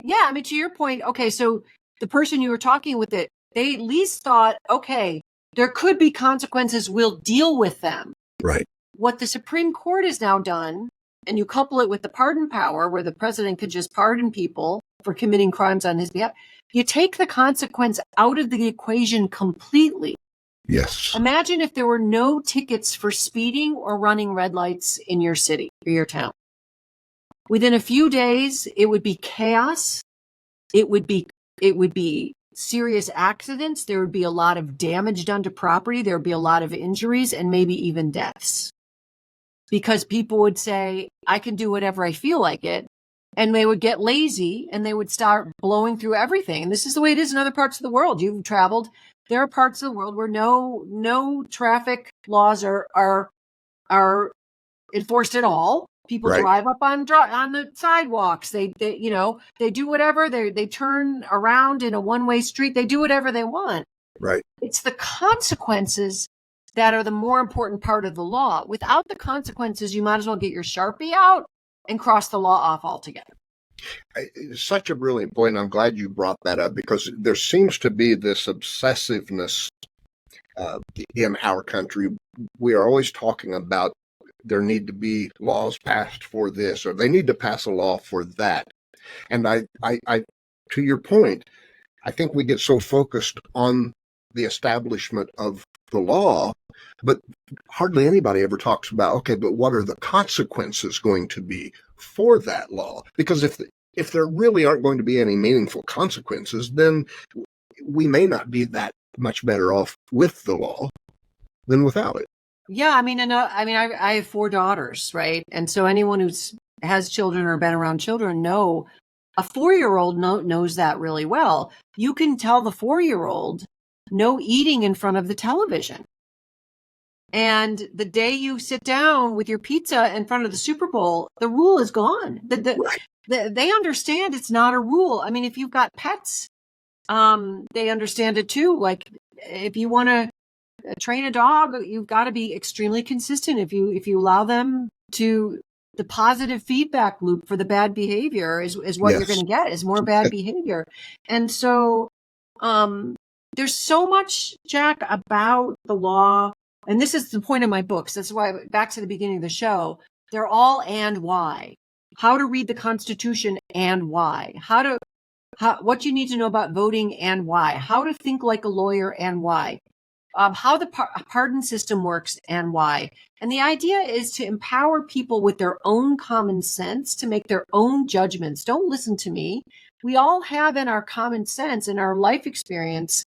yeah, I mean, to your point, okay, so the person you were talking with, they at least thought, okay, there could be consequences, we'll deal with them. Right. What the Supreme Court has now done, and you couple it with the pardon power where the president could just pardon people for committing crimes on his behalf, you take the consequence out of the equation completely. Yes. Imagine if there were no tickets for speeding or running red lights in your city or your town. Within a few days, it would be chaos. It would be serious accidents. There would be a lot of damage done to property. There would be a lot of injuries and maybe even deaths. Because people would say, I can do whatever I feel like it. And they would get lazy and they would start blowing through everything. And this is the way it is in other parts of the world. You've traveled. There are parts of the world where no traffic laws are enforced at all. People Right. drive up on the sidewalks. They do whatever. They turn around in a one-way street. They do whatever they want. Right. It's the consequences that are the more important part of the law. Without the consequences, you might as well get your Sharpie out and cross the law off altogether. It's such a brilliant point. I'm glad you brought that up because there seems to be this obsessiveness in our country. We are always talking about there need to be laws passed for this, or they need to pass a law for that. And I to your point, I think we get so focused on the establishment of the law, but hardly anybody ever talks about, okay, but what are the consequences going to be for that law? Because if there really aren't going to be any meaningful consequences, then we may not be that much better off with the law than without it. Yeah, I have 4 daughters, right? And so anyone who has children or been around children know a 4-year-old knows that really well. You can tell the 4-year-old no eating in front of the television. And the day you sit down with your pizza in front of the Super Bowl, the rule is gone. They understand it's not a rule. I mean, if you've got pets, they understand it too. Like if you want to train a dog, you've got to be extremely consistent. If you allow them to, the positive feedback loop for the bad behavior is what Yes. you're going to get is more bad behavior. And so there's so much, Jack, about the law. And this is the point of my books. That's why, back to the beginning of the show, they're all and why. How to read the Constitution and why. How to what you need to know about voting and why, how to think like a lawyer and why, how the pardon system works and why. And the idea is to empower people with their own common sense to make their own judgments. Don't listen to me. We all have in our common sense, in our life experience,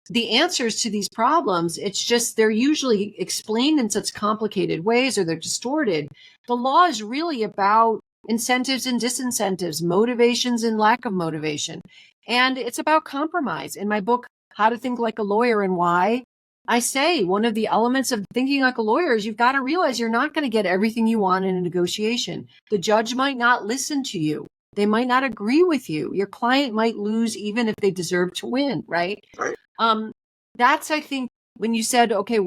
the answers to these problems. It's just they're usually explained in such complicated ways or they're distorted. The law is really about incentives and disincentives, motivations and lack of motivation. And it's about compromise. In my book, How to Think Like a Lawyer and Why, I say one of the elements of thinking like a lawyer is you've got to realize you're not going to get everything you want in a negotiation. The judge might not listen to you. They might not agree with you. Your client might lose even if they deserve to win, right? Right. That's, I think, when you said, okay,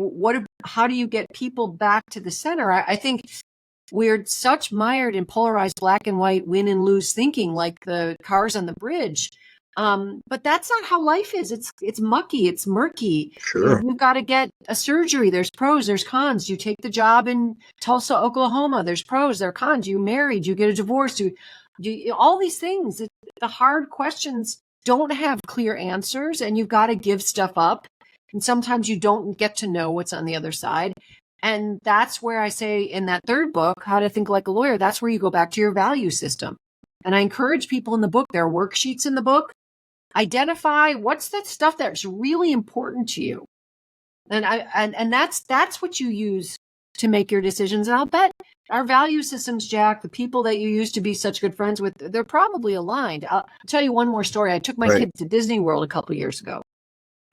how do you get people back to the center? I think we're such mired in polarized black and white win and lose thinking, like the cars on the bridge. But that's not how life is. It's mucky. It's murky. Sure. You've got to get a surgery. There's pros, there's cons. You take the job in Tulsa, Oklahoma. There's pros, there are cons. You married, you get a divorce. You all these things. The hard questions don't have clear answers, and you've got to give stuff up. And sometimes you don't get to know what's on the other side. And that's where I say in that third book, How to Think Like a Lawyer, that's where you go back to your value system. And I encourage people in the book, there are worksheets in the book, identify what's that stuff that's really important to you. And that's what you use to make your decisions. And I'll bet our value systems, Jack, the people that you used to be such good friends with, they're probably aligned. I'll tell you one more story. I took my kids to Disney World a couple of years ago.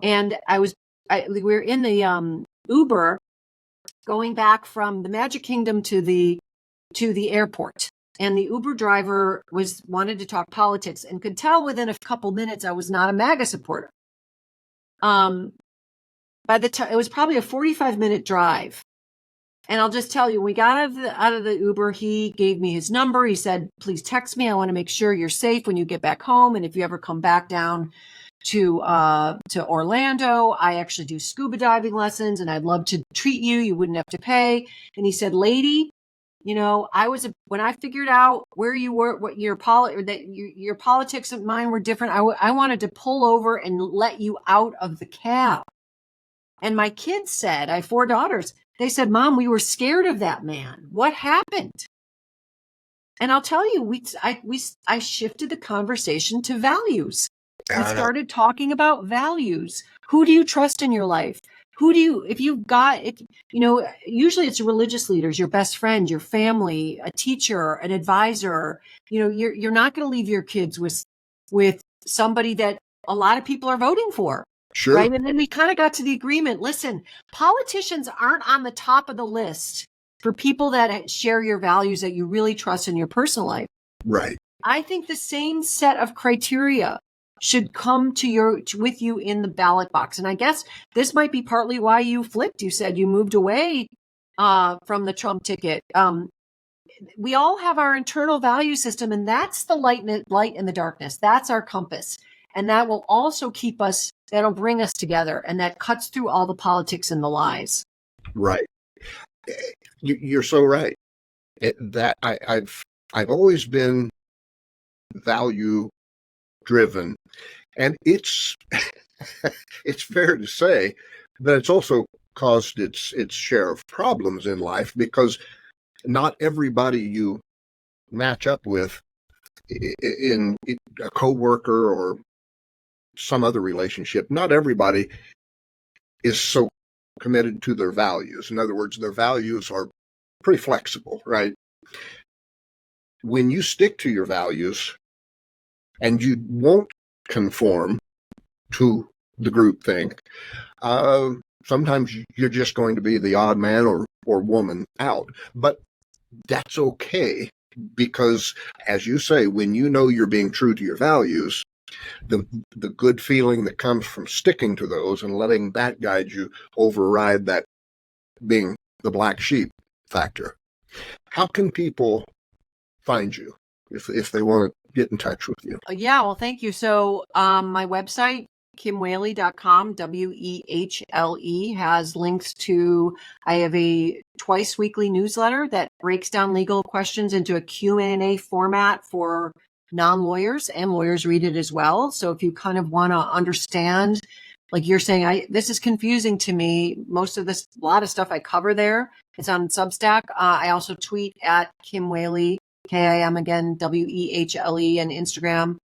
And we were in the Uber going back from the Magic Kingdom to the airport. And the Uber driver wanted to talk politics and could tell within a couple minutes I was not a MAGA supporter. By the time it was probably a 45-minute drive. And I'll just tell you, we got out of the Uber, he gave me his number. He said, please text me. I want to make sure you're safe when you get back home. And if you ever come back down to Orlando, I actually do scuba diving lessons and I'd love to treat you. You wouldn't have to pay. And he said, lady, when I figured out where you were, what your politics and mine were different, I wanted to pull over and let you out of the cab. And my kids said, I have 4 daughters. They said, Mom, we were scared of that man. What happened? And I'll tell you, I shifted the conversation to values. We started talking about values. Who do you trust in your life? Usually it's religious leaders, your best friend, your family, a teacher, an advisor. You're not going to leave your kids with somebody that a lot of people are voting for. Sure. Right. And then we kind of got to the agreement. Listen, politicians aren't on the top of the list for people that share your values that you really trust in your personal life. Right. I think the same set of criteria should come with you in the ballot box. And I guess this might be partly why you flipped. You said you moved away from the Trump ticket. We all have our internal value system, and that's the light in the darkness. That's our compass. And that will also that'll bring us together. And that cuts through all the politics and the lies. Right. You're so right. I've always been value driven, and it's fair to say that it's also caused its share of problems in life, because not everybody you match up with in a coworker or some other relationship, not everybody is so committed to their values. In other words, their values are pretty flexible, right? When you stick to your values and you won't conform to the group think, sometimes you're just going to be the odd man or woman out. But that's okay, because, as you say, when you know you're being true to your values, the good feeling that comes from sticking to those and letting that guide you override that being the black sheep factor. How can people find you if they want to get in touch with you? Yeah, well, thank you. So my website, kimwhaley.com, WEHLE, has links to, I have a twice weekly newsletter that breaks down legal questions into a Q&A format for non-lawyers and lawyers read it as well. So if you kind of want to understand, like you're saying, this is confusing to me. Most of this, a lot of stuff I cover there. It's on Substack. I also tweet at Kim Whaley, Kim again, Wehle, and Instagram.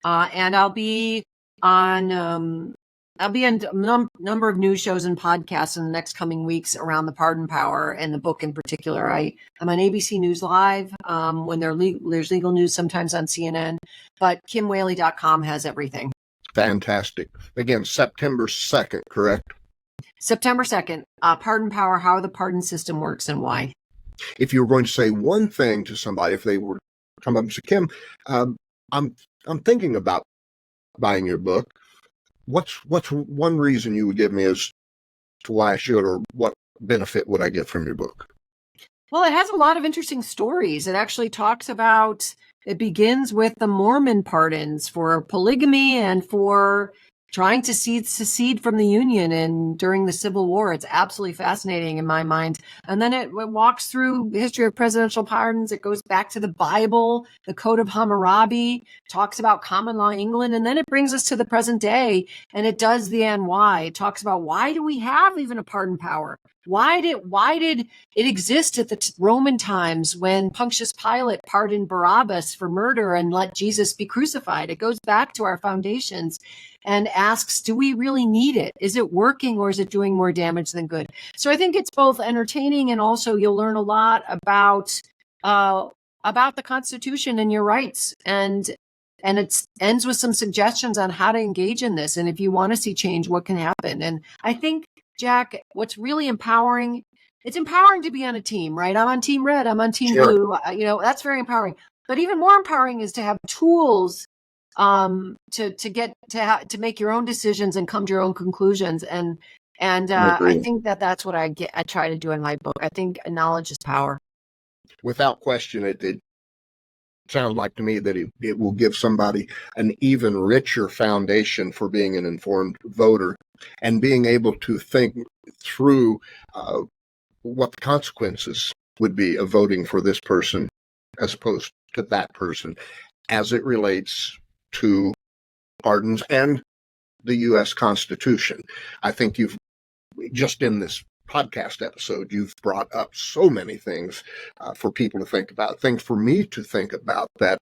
And I'll be on a number of news shows and podcasts in the next coming weeks around the pardon power and the book in particular. I'm on ABC News Live when there's legal news, sometimes on CNN, but KimWhaley.com has everything. Fantastic. Again, September 2nd, correct? September 2nd, Pardon Power, How the Pardon System Works and Why. If you were going to say one thing to somebody, if they were to come up and say, Kim, I'm thinking about buying your book. What's one reason you would give me as to why I should, or what benefit would I get from your book? Well, it has a lot of interesting stories. It actually talks about, it begins with the Mormon pardons for polygamy and for trying to secede from the Union and during the Civil War. It's absolutely fascinating in my mind. And then it walks through the history of presidential pardons. It goes back to the Bible, the Code of Hammurabi, talks about common law England, and then it brings us to the present day, and it does the and why. It talks about, why do we have even a pardon power? Why did it exist at the Roman times when Pontius Pilate pardoned Barabbas for murder and let Jesus be crucified? It goes back to our foundations and asks, do we really need it? Is it working, or is it doing more damage than good? So I think it's both entertaining, and also you'll learn a lot about the Constitution and your rights. And it ends with some suggestions on how to engage in this. And if you want to see change, what can happen? And I think, Jack, what's really empowering, it's empowering to be on a team, right? I'm on Team Red, I'm on Team Blue. That's very empowering. But even more empowering is to have tools to make your own decisions and come to your own conclusions. And I think that's what I try to do in my book. I think knowledge is power. Without question, it sounds like to me that it will give somebody an even richer foundation for being an informed voter and being able to think through what the consequences would be of voting for this person as opposed to that person as it relates to pardons and the U.S. Constitution. I think you've, just in this podcast episode, you've brought up so many things for people to think about, things for me to think about that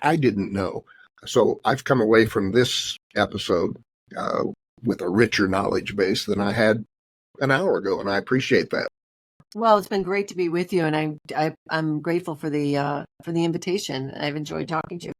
I didn't know. So I've come away from this episode with a richer knowledge base than I had an hour ago, and I appreciate that. Well, it's been great to be with you, and I'm grateful for the invitation. I've enjoyed talking to you.